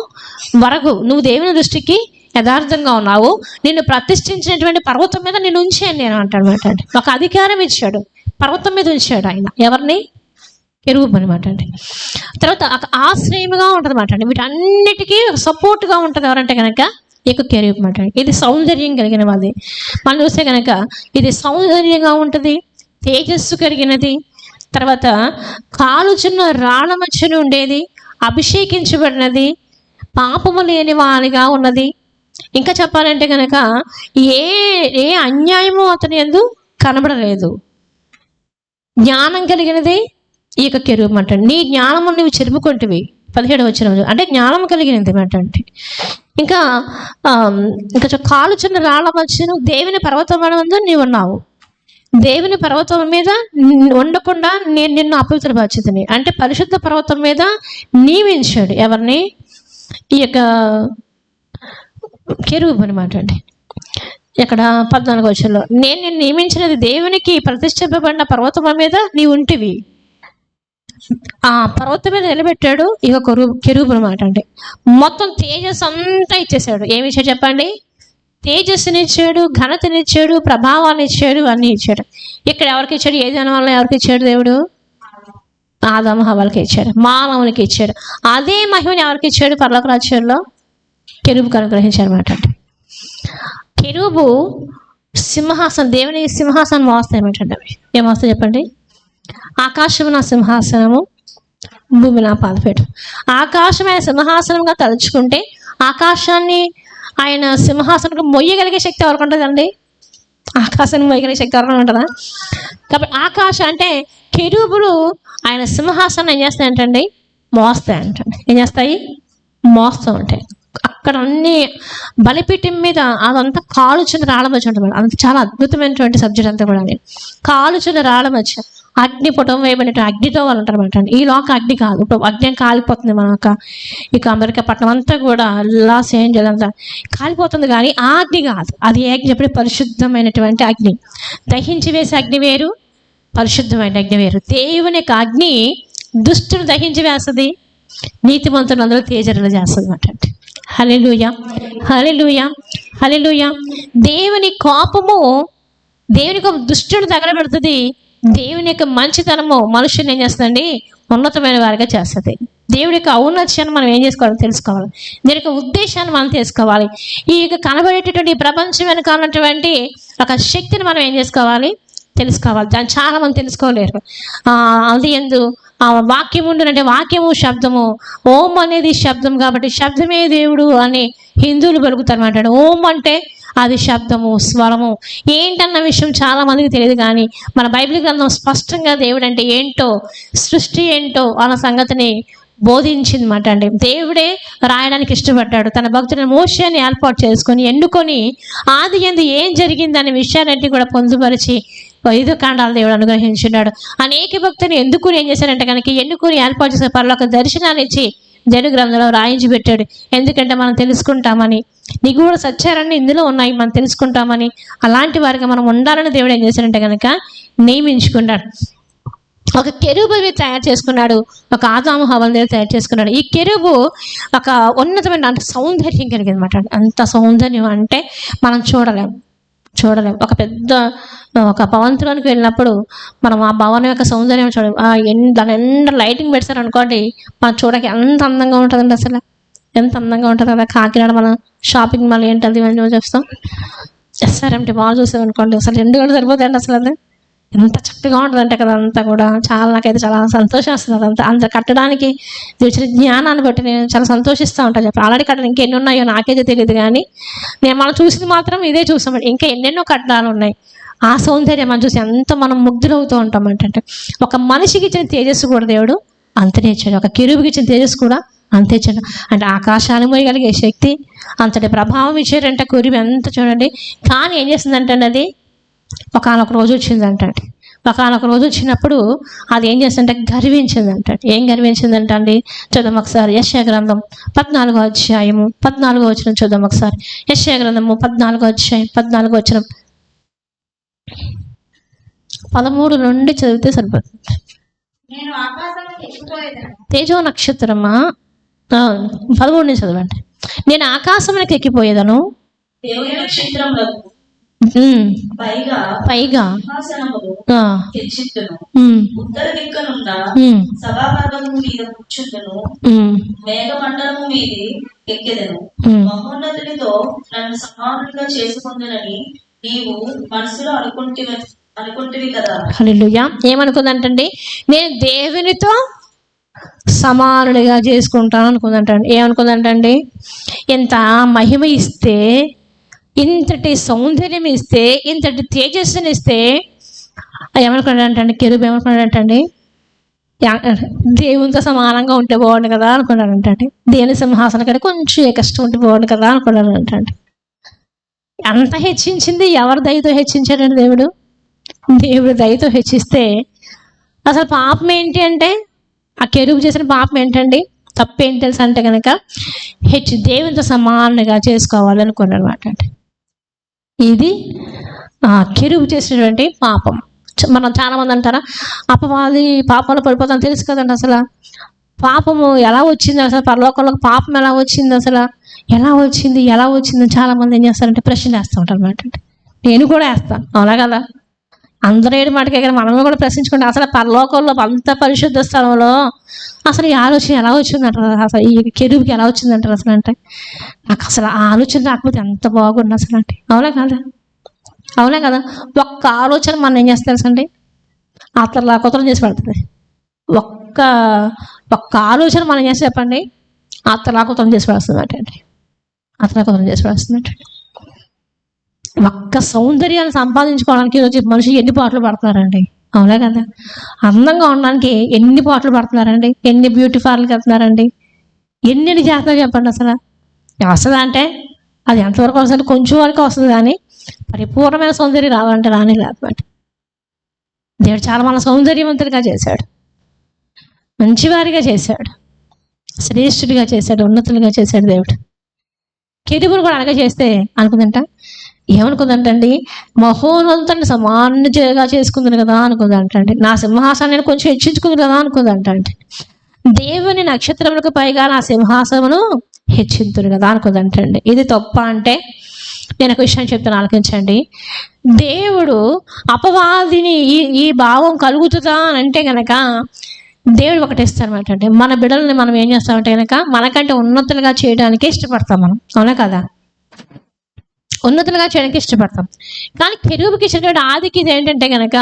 వరకు నువ్వు దేవుని దృష్టికి యథార్థంగా ఉన్నావు, నిన్ను ప్రతిష్ఠించినటువంటి పర్వతం మీద నేను ఉంచాను నేను అంటాడు మాట అండి. ఒక అధికారం ఇచ్చాడు, పర్వతం మీద ఉంచాడు ఆయన. ఎవరిని? కెరూబు అనమాట అండి. తర్వాత ఆశ్రయముగా ఉంటుంది మాట అండి. వీటన్నిటికీ సపోర్ట్గా ఉంటుంది ఎవరంటే కనుక ఇక కెరూబు మాట. ఇది సౌందర్యం కలిగిన వాళ్ళది. మనం చూస్తే కనుక ఇది సౌందర్యంగా ఉంటుంది, తేజస్సు కలిగినది. తర్వాత కాలుచున్న రాళ్ళ మధ్యన ఉండేది, అభిషేకించబడినది, పాపము లేని వానిగా ఉన్నది. ఇంకా చెప్పాలంటే కనుక ఏ అన్యాయము అతని యందు కనబడలేదు. జ్ఞానం కలిగినది ఈ యొక్క కెరూబు అంట. నీ జ్ఞానము నువ్వు చెరుపుకుంటువి. 17వ వచనం అంటే జ్ఞానం కలిగినది అంటే. ఇంకా కాలుచున్న రాళ్ళ మధ్యన దేవుని పర్వతమందు నీవు ఉన్నావు. దేవుని పర్వతం మీద ఉండకుండా నేను నిన్ను అపవిత్రపరిచితిని అంటే పరిశుద్ధ పర్వతం మీద నియమించాడు. ఎవరిని? ఈ యొక్క కెరూబు అనమాట అండి. ఇక్కడ 14వ వచనంలో, నేను నిన్ను నియమించినది దేవునికి ప్రతిష్ఠింపబడిన పర్వతం మీద నీ ఉంటివి. ఆ పర్వతం మీద నిలబెట్టాడు ఇక కెరూబు అనమాట అండి. మొత్తం తేజస్సు అంతా ఇచ్చేసాడు. ఏమి ఇచ్చాడు చెప్పండి? తేజస్సునిచ్చాడు, ఘనతనిచ్చాడు, ప్రభావాన్ని ఇచ్చాడు, అన్నీ ఇచ్చాడు. ఇక్కడ ఎవరికి ఇచ్చాడు? ఏ జనం వల్ల ఎవరికి ఇచ్చాడు దేవుడు? ఆదాము హవ్వలకి ఇచ్చాడు, మానవునికి ఇచ్చాడు. అదే మహిమని ఎవరికి ఇచ్చాడు? పరలోక రాజ్యంలో కెరూబుకు అనుగ్రహించాడు అనమాట. కెరూబు సింహాసనం, దేవుని సింహాసనం మోస్తాయి ఏమిటంటే, ఏం మోస్తాయి చెప్పండి? ఆకాశము నా సింహాసనము, భూమి నా పాదపీఠం. ఆకాశమైన సింహాసనంగా తలుచుకుంటే ఆకాశాన్ని ఆయన సింహాసనం మొయ్యగలిగే శక్తి ఎవరికి ఉంటుందండి? ఆకాశాన్ని మొయ్యగలిగే శక్తి ఎవరికి ఉంటుందా? కాబట్టి ఆకాశం అంటే కెరూబులు ఆయన సింహాసనం ఏం చేస్తాయి అంటండి? మోస్తాయి అంటండి. ఏం చేస్తాయి? మోస్తూ ఉంటాయి. అక్కడ అన్ని బలిపీఠం మీద అదంతా కాలుచున్న రాళ్ళ మధ్య ఉంటుంది. అంత చాలా అద్భుతమైనటువంటి సబ్జెక్ట్ అంతా కూడా. కాలుచున్న రాళ్ళ మధ్య అగ్ని పుటం వేయబడినట్టు అగ్నితో వాళ్ళు ఉంటారన్నమాట. ఈ లోక అగ్ని కాదు. ఇప్పుడు అగ్ని కాలిపోతుంది మనక. ఇక అమెరికా పట్టణం అంతా కూడా లాస్ ఏంజల్స్ అంతా కాలిపోతుంది, కానీ ఆ అగ్ని కాదు. అది ఏ అగ్ని చెప్పి పరిశుద్ధమైనటువంటి అగ్ని. దహించి వేసే అగ్ని వేరు, పరిశుద్ధమైన అగ్ని వేరు. దేవుని యొక్క అగ్ని దుష్టును దహించి వేస్తుంది, నీతిమంతులు అందరూ తేజరులు చేస్తుంది అన్నమాట. హల్లెలూయా, హల్లెలూయా, హల్లెలూయా. దేవుని కోపము, దేవుని కోపం దుష్టుని తగలబెడుతుంది. దేవుని యొక్క మంచితనము మనుషుని ఏం చేస్తుందండి, ఉన్నతమైన వారిగా చేస్తుంది. దేవుడి యొక్క ఔన్నత్యాన్ని మనం ఏం చేసుకోవాలి, తెలుసుకోవాలి. దీని యొక్క ఉద్దేశాన్ని మనం తెలుసుకోవాలి. ఈ యొక్క కనబడేటటువంటి ప్రపంచం వెనక ఉన్నటువంటి ఒక శక్తిని మనం ఏం చేసుకోవాలి, తెలుసుకోవాలి. దాన్ని చాలా మంది తెలుసుకోలేరు. అది ఎందు ఆ వాక్యం ఉండునంటే వాక్యము శబ్దము, ఓం అనేది శబ్దం కాబట్టి శబ్దమే దేవుడు అని హిందువులు పలుకుతారు అన్నమాట. ఓం అంటే అది శబ్దము, స్వరము ఏంటన్న విషయం చాలా మందికి తెలియదు, కానీ మన బైబిల్ గ్రంథం స్పష్టంగా దేవుడు అంటే ఏంటో, సృష్టి ఏంటో అన్న సంగతిని బోధించింది మాట అండి. దేవుడే రాయడానికి ఇష్టపడ్డాడు. తన భక్తులను మోషేని ఏర్పాటు చేసుకొని ఎన్నుకొని ఆది యందు ఏం జరిగిందనే విషయాలన్నీ కూడా పొందుపరిచి 5 కాండాలు దేవుడు అనుగ్రహించున్నాడు. అనేక భక్తుని ఎందుకుని ఏం చేశారంటే కనుక ఎన్నుకొని ఏర్పాటు చేసిన పరలోక దర్శనాలు ఇచ్చి జను గ్రంథంలో రాయించి పెట్టాడు. ఎందుకంటే మనం తెలుసుకుంటామని, నీకు కూడా సత్యాలన్నీ ఇందులో ఉన్నాయి, మనం తెలుసుకుంటామని. అలాంటి వారికి మనం ఉండాలని దేవుడు ఏం చేశాడంటే కనుక నియమించుకున్నాడు. ఒక కెరూబు తయారు చేసుకున్నాడు, ఒక ఆదాము హవ్వల దగ్గర తయారు చేసుకున్నాడు. ఈ కెరూబు ఒక ఉన్నతమైన అంటే సౌందర్యం కలిగింది అనమాట. అంత సౌందర్యం అంటే మనం చూడలేం. ఒక పెద్ద ఒక భవంతులోనికి వెళ్ళినప్పుడు మనం ఆ భవనం యొక్క సౌందర్యం దాని ఎండ లైటింగ్ పెడతారు అనుకోండి, మనం చూడక ఎంత అందంగా ఉంటుందండి. అసలు ఎంత అందంగా ఉంటుంది కదా. కాకినాడ మనం షాపింగ్ మాల్ ఏంటది ఇవన్నీ చూస్తాం. SRMT బాగా చూసాం అనుకోండి, అసలు 2 గంటలు సరిపోతాయండి. అసలు అది ఎంత చక్కగా ఉంటుందంటే కదా. అంతా కూడా నాకైతే చాలా సంతోషం వస్తుంది. అంత కట్టడానికి వచ్చిన జ్ఞానాన్ని బట్టి నేను చాలా సంతోషిస్తూ ఉంటాను. చెప్పి ఆల్రెడీ కట్టడం ఇంకెన్ని ఉన్నాయో నాకైతే తెలియదు, కానీ మనం చూసింది మాత్రం ఇదే చూసామండి. ఇంకా ఎన్నెన్నో కట్టడాలు ఉన్నాయి. ఆ సౌందర్యం మనం చూసి ఎంత మనం ముగ్ధులవుతూ ఉంటాం అంటే ఒక మనిషికి ఇచ్చిన తేజస్సు కూడా దేవుడు అంతనే ఇచ్చాడు. ఒక కెరూబుకి ఇచ్చిన తేజస్సు కూడా అంతే ఇచ్చాడు. అంటే ఆకాశాన్ని మోయగలిగే శక్తి, అంతటి ప్రభావం ఇచ్చారంటే కెరూబు ఎంత చూడండి. కానీ ఏం చేస్తుందంటే అది ఒకానొక రోజు వచ్చిందంటే, ఒకానొక రోజు వచ్చినప్పుడు అది ఏం చేస్తుందంటే గర్వించిందంట. ఏం గర్వించిందంట అండి, చూద్దాం ఒకసారి. యెషయా గ్రంథం 14వ అధ్యాయము 14వ వచనం చూద్దాం ఒకసారి. యెషయా గ్రంథము 14వ అధ్యాయం 14వ వచనం 13 నుండి చదివితే సరిపోతుంది. తేజో నక్షత్రమా 13 నుంచి చదవండి. నేను ఆకాశంలోకి ఎక్కిపోయేదను, పైగా ఉత్తర దిక్కునున్న సభాపర్వతము మీద కూర్చుందును, మేఘమండలము మీద ఎక్కెదను. మహోన్నతునితో నన్ను సమానుడిగా చేసుకుందునని నీవు మనసులో అనుకుంటివి కదా. హల్లెలూయా. ఏమనుకుందంటండి, నేను దేవునితో సమానుడిగా చేసుకుంటాను అనుకుందంటండి. ఏమనుకుందంటండి, ఇంత మహిమ ఇస్తే, ఇంతటి సౌందర్యం ఇస్తే, ఇంతటి తేజస్సుని ఇస్తే ఏమనుకున్నాడంటండి, కెరూబు ఏమనుకున్నాడంటండి, దేవునితో సమానంగా ఉంటే బాగుండు కదా అనుకున్నాడంటండి. దేవుని సింహాసనం కంటే కొంచెం కష్టం ఉంటే బాగుండు కదా అనుకున్నాడంటండి. అంత హెచ్చించింది ఎవరి దయతో హెచ్చించాడండి దేవుడు. దేవుడు దయతో హెచ్చిస్తే అసలు పాపం ఏంటి అంటే, ఆ కెరూబు చేసిన పాపం ఏంటండి, తప్పేంటి తెలుసు అంటే కనుక దేవునితో సమానంగా చేసుకోవాలనుకున్నాడు అనమాట. అంటే ఇది కెరూబు చేసినటువంటి పాపం. మనం చాలామంది అంటారా అపవాది పాపంలో పడిపోతాం తెలుసు కదండి. అసలు పాపము ఎలా వచ్చింది, అసలు పరలోకంలోకి పాపం ఎలా వచ్చింది, అసలు ఎలా వచ్చింది చాలామంది ఏం చేస్తారంటే ప్రశ్న వేస్తూ ఉంటారు అనమాట. నేను కూడా వేస్తాను, అవునా కదా. అందరూ ఏడు మాటకే కానీ మనమే కూడా ప్రశ్నించుకుంటాం. అసలు పరలోకంలో అంత పరిశుద్ధ స్థలంలో అసలు ఈ ఆలోచన ఎలా వచ్చిందంటారు, అసలు ఈ కెరూబుకి ఎలా వచ్చిందంటారు అసలు. అంటే నాకు అసలు ఆ ఆలోచన రాకపోతే ఎంత బాగుంది అసలు. అంటే అవునా కదా. ఒక్క ఆలోచన మనం ఏం చేస్తారు అండి, అతలా కొత్తలు చేసి పడుతుంది. ఒక్క ఆలోచన మనం ఏం చేసి చెప్పండి, అతలా కొత్తలు చేసి పడుతుంది అంటే ఒక్క సౌందర్యాన్ని సంపాదించుకోవడానికి ఈరోజు మనిషి ఎన్ని పాటలు పడుతున్నారండి, అవునా కదా. అందంగా ఉండడానికి ఎన్ని పాటలు పడుతున్నారండి, ఎన్ని బ్యూటీ పార్లర్కి వెళ్తున్నారండి, ఎన్ని చేస్తున్నారు చెప్పండి అసలు. వస్తుందా అంటే అది ఎంతవరకు వస్తుంది, కొంచెం వరకు వస్తుంది, కానీ పరిపూర్ణమైన సౌందర్యం రావాలంటే రాని లేదన్నమాట. దేవుడు చాలా మన సౌందర్యవంతుడిగా చేశాడు, మంచివారిగా చేశాడు, శ్రేష్ఠుడిగా చేశాడు, ఉన్నతులుగా చేశాడు దేవుడు. కెరూబును కూడా అలాగే చేస్తే అనుకుందంట, ఏమనుకుందంటండి, మహోన్నతుని సమానంగా చేసుకుంది కదా అనుకుందంటండి, నా సింహాసనాన్ని కొంచెం హెచ్చించుకుంది కదా అనుకుందంటండి, దేవుని నక్షత్రములకు పైగా నా సింహాసనమును హెచ్చింతురు కదా అనుకుందంటండి. ఇది తప్ప అంటే నేను ఒక విషయం చెప్తాను, ఆలకించండి. దేవుడు అపవాదిని ఈ భావం కలుగుతుందా అని అంటే కనుక దేవుడు ఒకటి ఇస్తారన్నమాట. అంటే మన బిడ్డల్ని మనం ఏం చేస్తామంటే కనుక మనకంటే ఉన్నతులుగా చేయడానికి ఇష్టపడతాం మనం, అవునా కదా, ఉన్నతులుగా చేయడానికి ఇష్టపడతాం. కానీ కెరూబుకి ఇచ్చినటువంటి ఆదికి ఇది ఏంటంటే కనుక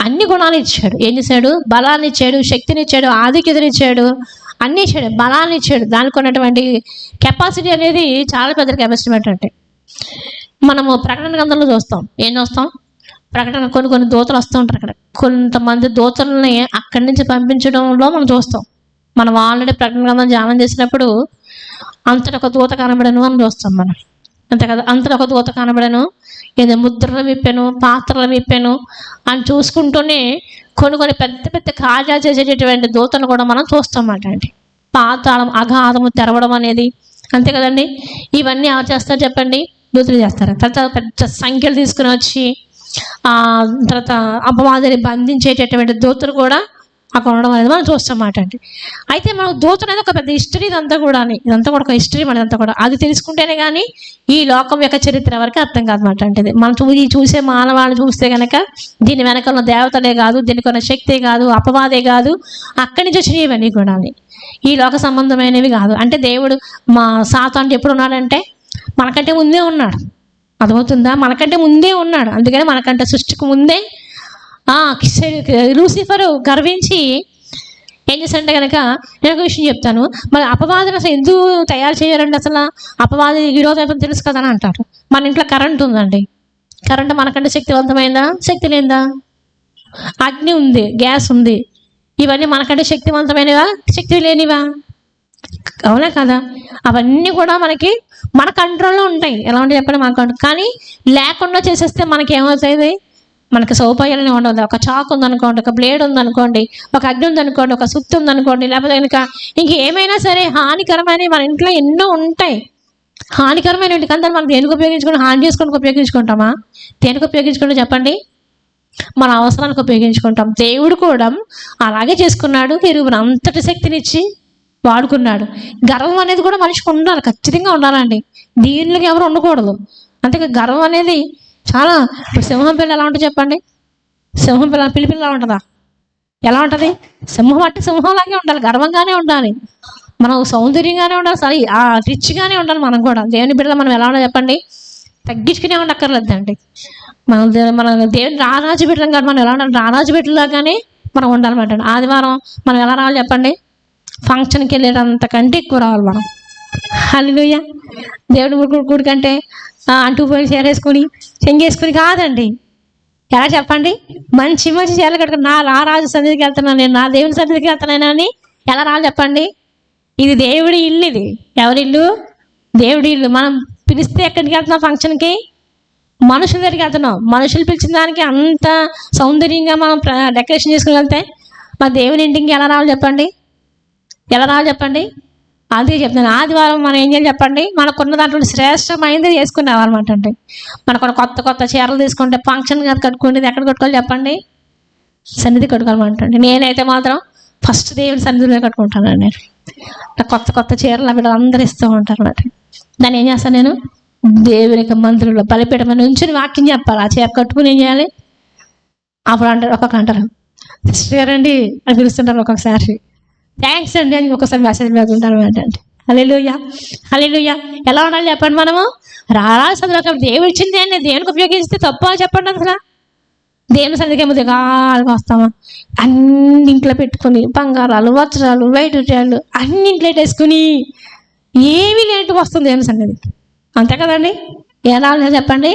అన్ని గుణాలు ఇచ్చాడు. ఏం చేశాడు, బలాన్ని ఇచ్చాడు, శక్తిని ఇచ్చాడు, ఆదికి ఎదురిచ్చాడు, అన్నీ ఇచ్చాడు, బలాన్ని ఇచ్చాడు. దానికి ఉన్నటువంటి కెపాసిటీ అనేది చాలా పెద్ద కెపాసిటీ అంటే మనము ప్రకటన గ్రంథంలో చూస్తాం. ఏం చూస్తాం, ప్రకటన కొన్ని దూతలు వస్తూ ఉంటారు. అక్కడ కొంతమంది దూతలని అక్కడి నుంచి పంపించడంలో మనం చూస్తాం. మనం ఆల్రెడీ ప్రకటన గ్రంథం ధ్యానం చేసినప్పుడు అంతటి ఒక దూత కనబడను అని చూస్తాం మనం, అంతే కదా. అంతటి ఒక దూత కనబడను, ఏదో ముద్రలు విప్పాను, పాత్రలు విప్పాను అని చూసుకుంటూనే కొన్ని పెద్ద పెద్ద కార్యాలు చేసేటటువంటి దూతను కూడా మనం చూస్తాం అన్నమాట. అండి పాతాళం అగాధము తెరవడం అనేది, అంతే కదండి. ఇవన్నీ ఎవరు చేస్తారు చెప్పండి, దూతలు చేస్తారు. తర్వాత పెద్ద సంఖ్యలు తీసుకుని వచ్చి తర్వాత అపవాదిని బంధించేటటువంటి దూతలు కూడా అక్కడ ఉండడం అనేది మనం చూస్తాం అన్నమాట. అండి అయితే మనం దూత అనేది ఒక పెద్ద హిస్టరీ, ఇదంతా కూడా ఒక హిస్టరీ మనదంతా కూడా. అది తెలుసుకుంటేనే కానీ ఈ లోకం యొక్క చరిత్ర వరకు అర్థం కాదన్నమాట. అంటే మనం చూసే మానవాళ్ళని చూస్తే కనుక దీని వెనక ఉన్న దేవతలే కాదు, దీనికి ఉన్న శక్తే కాదు, అపవాదే కాదు, అక్కడి నుంచి వచ్చినవి ఇవన్నీ కూడా ఈ లోక సంబంధమైనవి కాదు. అంటే దేవుడు మా సాతాను ఎప్పుడు ఉన్నాడంటే మనకంటే ముందే ఉన్నాడు, అర్థమవుతుందా, మనకంటే ముందే ఉన్నాడు. అందుకని మనకంటే సృష్టికి ముందే లూసిఫర్ గర్వించి ఏం చేశాడంటే కనుక నేను ఒక విషయం చెప్తాను. మరి అపవాదిని అసలు ఎందుకు తయారు చేయాలండి, అసలు అపవాది విరోధం తెలుసు కదా అని అంటారు. మన ఇంట్లో కరెంట్ ఉందండి, కరెంట్ మనకంటే శక్తివంతమైందా, శక్తి లేదా? అగ్ని ఉంది, గ్యాస్ ఉంది, ఇవన్నీ మనకంటే శక్తివంతమైనవా, శక్తి లేనివా, అవునా కదా. అవన్నీ కూడా మన కంట్రోల్లో ఉంటాయి. ఎలా ఉంటే చెప్పండి, మన కంట్రోల్. కానీ లేకుండా చేసేస్తే మనకి ఏమవుతుంది, మనకి సౌకర్యాలనే ఉండదు. ఒక చాకు ఉందనుకోండి, ఒక బ్లేడ్ ఉందనుకోండి, ఒక అగ్ని ఉందనుకోండి, ఒక సుత్తి ఉందనుకోండి, లేకపోతే కనుక ఇంకేమైనా సరే హానికరమైనవి మన ఇంట్లో ఎన్నో ఉంటాయి. హానికరమైనవి కానీ మనం దేనికి ఉపయోగించుకుంటాం, హాని చేసుకోవడానికి ఉపయోగించుకుంటామా, దేనికి ఉపయోగించుకుంటాం చెప్పండి, మన అవసరానికి ఉపయోగించుకుంటాం. దేవుడు కూడా అలాగే చేసుకున్నాడు, కెరూబును అంతటి శక్తినిచ్చి వాడుకున్నాడు. గర్వం అనేది కూడా మనిషికి ఉండాలి, ఖచ్చితంగా ఉండాలండి. దీనికి ఎవరు ఉండకూడదు. అంతే గర్వం అనేది చాలా. ఇప్పుడు సింహం పిల్ల ఎలా ఉంటుంది చెప్పండి, సింహం పిల్ల పిల్లి ఎలా ఉంటుందా, ఎలా ఉంటుంది, సింహం అంటే సింహంలాగే ఉండాలి, గర్వంగానే ఉండాలి, మనం సౌందర్యంగానే ఉండాలి, సరే రిచ్గానే ఉండాలి. మనం కూడా దేవుని బిడ్డలు మనం ఎలా ఉండాలి చెప్పండి, తగ్గించుకునే ఉండక్కర్లేదండి. మన దేవుని రారాజు బిడ్డలం కాదు, మనం ఎలా ఉండాలి, రారాజు బిడ్డలాగానే మనం ఉండాలన్నమాట. ఆదివారం మనం ఎలా రావాలి చెప్పండి, ఫంక్షన్కి వెళ్ళేటంతకంటే ఎక్కువ రావాలి మనం. హల్లెలూయా. దేవుడి గుడి కంటే అంటూ పోయి చేరేసుకొని చెంగేసుకుని కాదండి. ఎలా చెప్పండి, మంచి చీరలు కట్టుకుని నా రాజు సన్నిధికి వెళ్తున్నాను, నేను నా దేవుని సన్నిధికి వెళ్తున్నాను అని ఎలా రావాలి చెప్పండి. ఇది దేవుడి ఇల్లు, ఇది ఎవరి ఇల్లు, దేవుడి ఇల్లు. మనం పిలిస్తే ఎక్కడికి వెళ్తున్నాం, ఫంక్షన్కి మనుషుల దగ్గరికి వెళ్తున్నాం. మనుషులు పిలిచిన దానికి అంత సౌందర్యంగా మనం డెకరేషన్ చేసుకుని వెళ్తే మా దేవుని ఇంటికి ఎలా రావాలి చెప్పండి, ఎలా రావాలి చెప్పండి. అందుకే చెప్తాను, ఆదివారం మనం ఏం చేయాలి చెప్పండి, మనకున్న దాంట్లో శ్రేష్టమైనది చేసుకునేవాళ్ళమాట. అంటే మనకు కొత్త చీరలు తీసుకుంటే ఫంక్షన్ కాదు కట్టుకునేది, ఎక్కడ కట్టుకోవాలి చెప్పండి, సన్నిధి కట్టుకోవాలన్నమాట. నేనైతే మాత్రం ఫస్ట్ దేవుని సన్నిధిలో కట్టుకుంటానండి. నేను కొత్త చీరలు అవి అందరూ ఇస్తూ ఉంటారు అన్నమాట. దాన్ని ఏం చేస్తాను నేను, దేవుని యొక్క మందిరంలో బలిపీఠం నుంచి వాక్యం చెప్పాలి, ఆ చీర కట్టుకుని ఏం చేయాలి. అప్పుడు ఒక్కొక్క అంటారు సిస్టర్ గారండి అని పిలుస్తుంటారు, ఒక్కొక్కసారి థ్యాంక్స్ అండి అని ఒక్కొక్కసారి మెసేజ్ పెడుతుంటారు అనమాట. అంటే హల్లెలూయా, హల్లెలూయా. ఎలా ఉండాలి చెప్పండి, మనము రారాజు సన్నిధిలో దేవుడు ఇచ్చింది అండి, దేవునికి ఉపయోగిస్తే తప్ప చెప్పండి. అసలు దేవుని సన్నిధికి ఏమో దిగాలుగా వస్తామా, అన్ని ఇంట్లో పెట్టుకుని బంగారాలు, వజ్రాలు, వైడూర్యాలు అన్ని ఇంట్లో వేసుకుని ఏమీ లేనట్టు వస్తుంది దేవుని సన్నిధికి, అంతే కదండి. ఎలా చెప్పండి,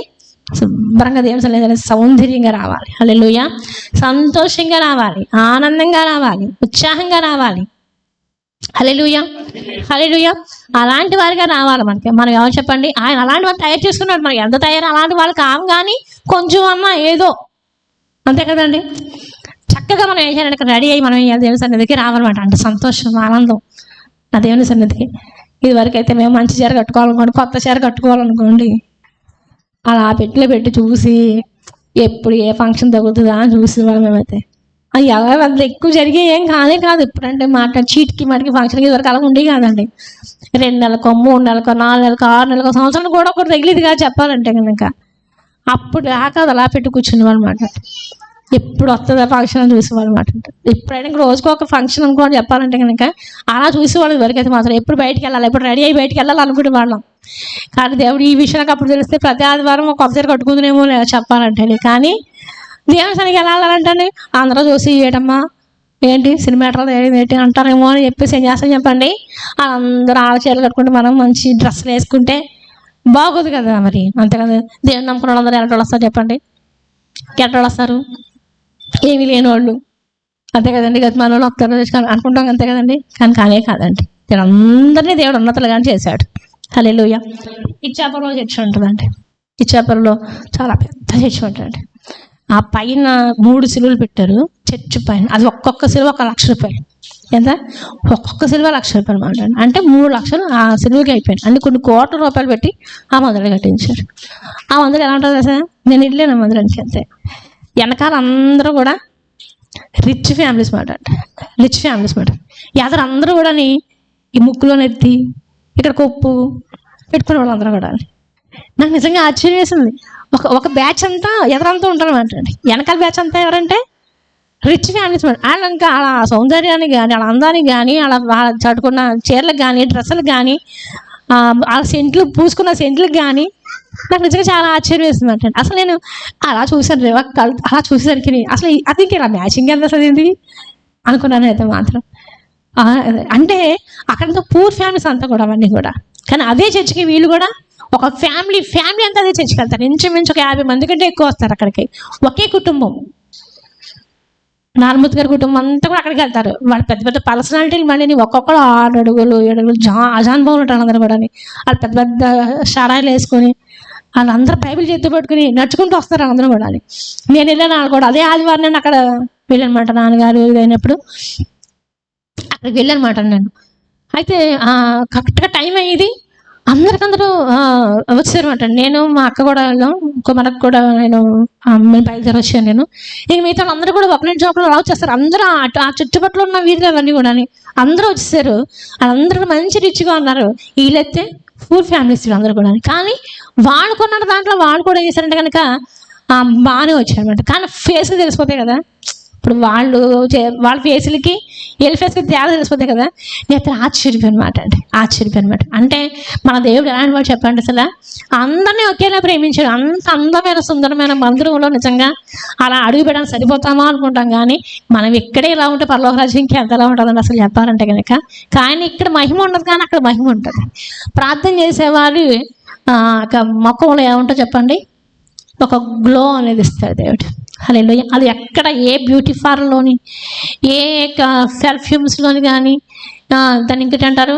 శుభ్రంగా దేవుని సన్నిధికి సౌందర్యంగా రావాలి. హల్లెలూయా. సంతోషంగా రావాలి, ఆనందంగా రావాలి, ఉత్సాహంగా రావాలి. హల్లెలూయా, హల్లెలూయా. అలాంటి వారిగా రావాలి మనకి. మనం ఎవరు చెప్పండి, ఆయన అలాంటి వాళ్ళు తయారు చేసుకున్నాడు. మనకి ఎంత తయారు అలాంటి వాళ్ళు కాము, కానీ కొంచెం అన్నా ఏదో, అంతే కదండి. చక్కగా మనం ఏం చేయాలంటే రెడీ అయ్యి మనం దేవుని సన్నిధికి రావాలన్నమాట. అంటే సంతోషం, ఆనందం నా దేవుని సన్నిధికి. ఇదివరకు అయితే మేము మంచి చీర కట్టుకోవాలనుకోండి, కొత్త చీర కట్టుకోవాలనుకోండి, అలా పెట్టి చూసి ఎప్పుడు ఏ ఫంక్షన్ తగ్గుతుందా అని చూసి వాళ్ళు మేమైతే అది ఎవరు అంత ఎక్కువ జరిగే ఏం కాదు. ఇప్పుడంటే చీటికి మటుకి ఫంక్షన్కి ఇదివరకు అలా ఉండేవి కాదండి. 2 నెలలకో 3 నెలలకో 4 నెలలకో 6 నెలలకో సంవత్సరం కూడా ఒకటి తగిలిది కాదు చెప్పాలంటే కనుక. అప్పుడు దాకా అలా పెట్టి కూర్చునేవాళ్ళు అనమాట. ఎప్పుడు వస్తుందా ఫంక్షన్ అని చూసేవాళ్ళు అనమాట. ఎప్పుడైనా రోజుకో ఒక ఫంక్షన్ అనుకోని చెప్పాలంటే కనుక అలా చూసేవాళ్ళు. ఇవరకైతే మాత్రం ఎప్పుడు బయటికి వెళ్ళాలి, ఎప్పుడు రెడీ అయ్యి బయటికి వెళ్ళాలి అనుకునే వాళ్ళం. కానీ దేవుడు ఈ విషయానికి అప్పుడు తెలిస్తే ప్రతి ఆదివారం ఒక కొత్త చీర కట్టుకుందేమో చెప్పాలంటే. కానీ దేవుని సన్నిధికి వెళ్ళాలంటే అందరూ చూసి ఏటమ్మా ఏంటి సినిమాటర్లు ఏంటి అంటారేమో అని చెప్పేసి ఏం చేస్తాం చెప్పండి, అందరూ ఆడ చీరలు కట్టుకుంటే మనం మంచి డ్రెస్సులు వేసుకుంటే బాగోదు కదా మరి. అంతే కదా. దేవుని నమ్ముకున్న వాళ్ళందరూ ఎలాంటి వాళ్ళు వస్తారు చెప్పండి, ఎలాంటి వాళ్ళు వస్తారు, ఏమీ లేని వాళ్ళు, అంతే కదండి. గత మన వాళ్ళు వస్తారు అనుకుంటాం, అంతే కదండి. కానీ కాదండి, అందరినీ దేవుడు ఉన్నతలుగానే చేశాడు. హల్లెలూయా. ఇచ్చాపురంలో చర్చ్ ఉంటుందండి. ఇచ్చాపురంలో చాలా పెద్ద చర్చ్ ఉంటుంది. ఆ పైన 3 సిలువలు పెట్టారు చర్చ్ పైన. అది ఒక్కొక్క సిలువ 1 లక్ష రూపాయలు. ఎంత? ఒక్కొక్క సిలువ 1 లక్ష రూపాయలు మాట. అంటే 3 లక్షలు ఆ సిలువకి అయిపోయాయి. అంటే కొన్ని కోట్ల రూపాయలు పెట్టి ఆ మందిరం కట్టించారు. ఆ మందిరం ఎలా ఉంటుంది సార్, నేను వెళ్ళాను ఆ మందిరానికి. అంతే వెనకాల అందరూ కూడా రిచ్ ఫ్యామిలీస్ మాట. రిచ్ ఫ్యామిలీస్ మాట. ఎదరు అందరూ కూడా ఈ ముక్కులో నెత్తి ఇక్కడ కొప్పు పెట్టుకునే వాళ్ళు అందరూ కూడా. నాకు నిజంగా ఆశ్చర్యం వేసింది. ఒక బ్యాచ్ అంతా ఎదరంతా ఉంటారు అనమాట. వెనకాల బ్యాచ్ అంతా ఎవరంటే రిచ్ ఫ్యామిలీస్. వాళ్ళు ఇంకా అలా సౌందర్యానికి కానీ వాళ్ళ అందానికి కానీ వాళ్ళ చదువుకున్న చీరలకు కానీ డ్రెస్సులకు కానీ వాళ్ళ సెంట్లు పూసుకున్న సెంట్లకు కానీ నాకు నిజంగా చాలా ఆశ్చర్యం వేస్తుంది అంటే. అసలు నేను అలా చూసాను, అలా చూసేసరికి అసలు అది ఇలా మ్యాచింగ్ ఎంత అసలు ఏంటి అనుకున్నాను అయితే మాత్రం. అంటే అక్కడంతా పూర్ ఫ్యామిలీస్ అంతా కూడా అవన్నీ కూడా. కానీ అదే చర్చికి వీళ్ళు కూడా ఒక ఫ్యామిలీ అంతా అదే చర్చికి వెళ్తారు. ఇంచుమించు ఒక 50 మంది కంటే ఎక్కువ వస్తారు అక్కడికి. ఒకే కుటుంబం, నారాయణమూర్తి గారి కుటుంబం అంతా కూడా అక్కడికి వెళ్తారు. వాళ్ళు పెద్ద పెద్ద పర్సనాలిటీలు మళ్ళీ ఒక్కొక్కరు 6 అడుగులు 7 అడుగులు అజానుభవం ఉంటారు అందరూ కూడా. వాళ్ళు పెద్ద పెద్ద షారాయిలు వేసుకొని వాళ్ళందరూ బైబిల్ చేతి పట్టుకుని నడుచుకుంటూ వస్తారు అందరూ కూడా. నేను వెళ్ళాను వాళ్ళు కూడా. అదే ఆదివారం నేను అక్కడ వెళ్ళానమాట. నాన్నగారు ఇదైనప్పుడు అక్కడికి వెళ్ళానమాట నేను. అయితే కరెక్ట్గా టైం అయ్యేది, అందరికందరూ వచ్చారన్నమాట. నేను మా అక్క కూడా వెళ్ళాం, ఇంకో మనకు కూడా నేను బయలుదేరి వచ్చాను నేను. ఇక మిగతా అందరూ కూడా ఒకనేటి జాబ్లో అలా వచ్చేస్తారు. అందరూ ఆ చుట్టుపక్కల ఉన్న వీధులు అవన్నీ కూడా అందరూ వచ్చేసారు. వాళ్ళందరూ మంచి రిచ్గా ఉన్నారు. వీళ్ళైతే పూర్ ఫ్యామిలీస్ అందరూ కూడా. కానీ వాళ్ళు కొన్న దాంట్లో వాళ్ళు కూడా ఏం చేశారంటే కనుక బాగానే వచ్చారనమాట. కానీ ఫేస్కి తెలిసిపోతాయి కదా. ఇప్పుడు వాళ్ళ ఫేసులకి వీళ్ళ ఫేస్కి తేడా తెలిసిపోతాయి కదా. నేను ఆశ్చర్యపోయానమాట. అంటే మన దేవుడు ఎలాంటి వాడు చెప్పండి. అసలు అందరినీ ఒకేలా ప్రేమించాడు. అంత అందమైన సుందరమైన మందిరంలో నిజంగా అలా అడుగు పెట్టడానికి సరిపోతామా అనుకుంటాం. కానీ మనం ఇక్కడే ఇలా ఉంటే పరలోక రాజ్యం ఇంకెంత ఎలా ఉంటుందని అసలు చెప్పాలంటే కనుక. కానీ ఇక్కడ మహిమ ఉండదు, కానీ అక్కడ మహిమ ఉంటుంది. ప్రార్థన చేసేవాళ్ళు మొక్కలో ఏముంటో చెప్పండి, ఒక గ్లో అనేది ఇస్తాడు దేవుడు. హల్లెలూయా. అది ఎక్కడ ఏ బ్యూటీ పార్లర్లోని ఏ పెర్ఫ్యూమ్స్లోని కానీ దాన్ని ఇంకేంటారు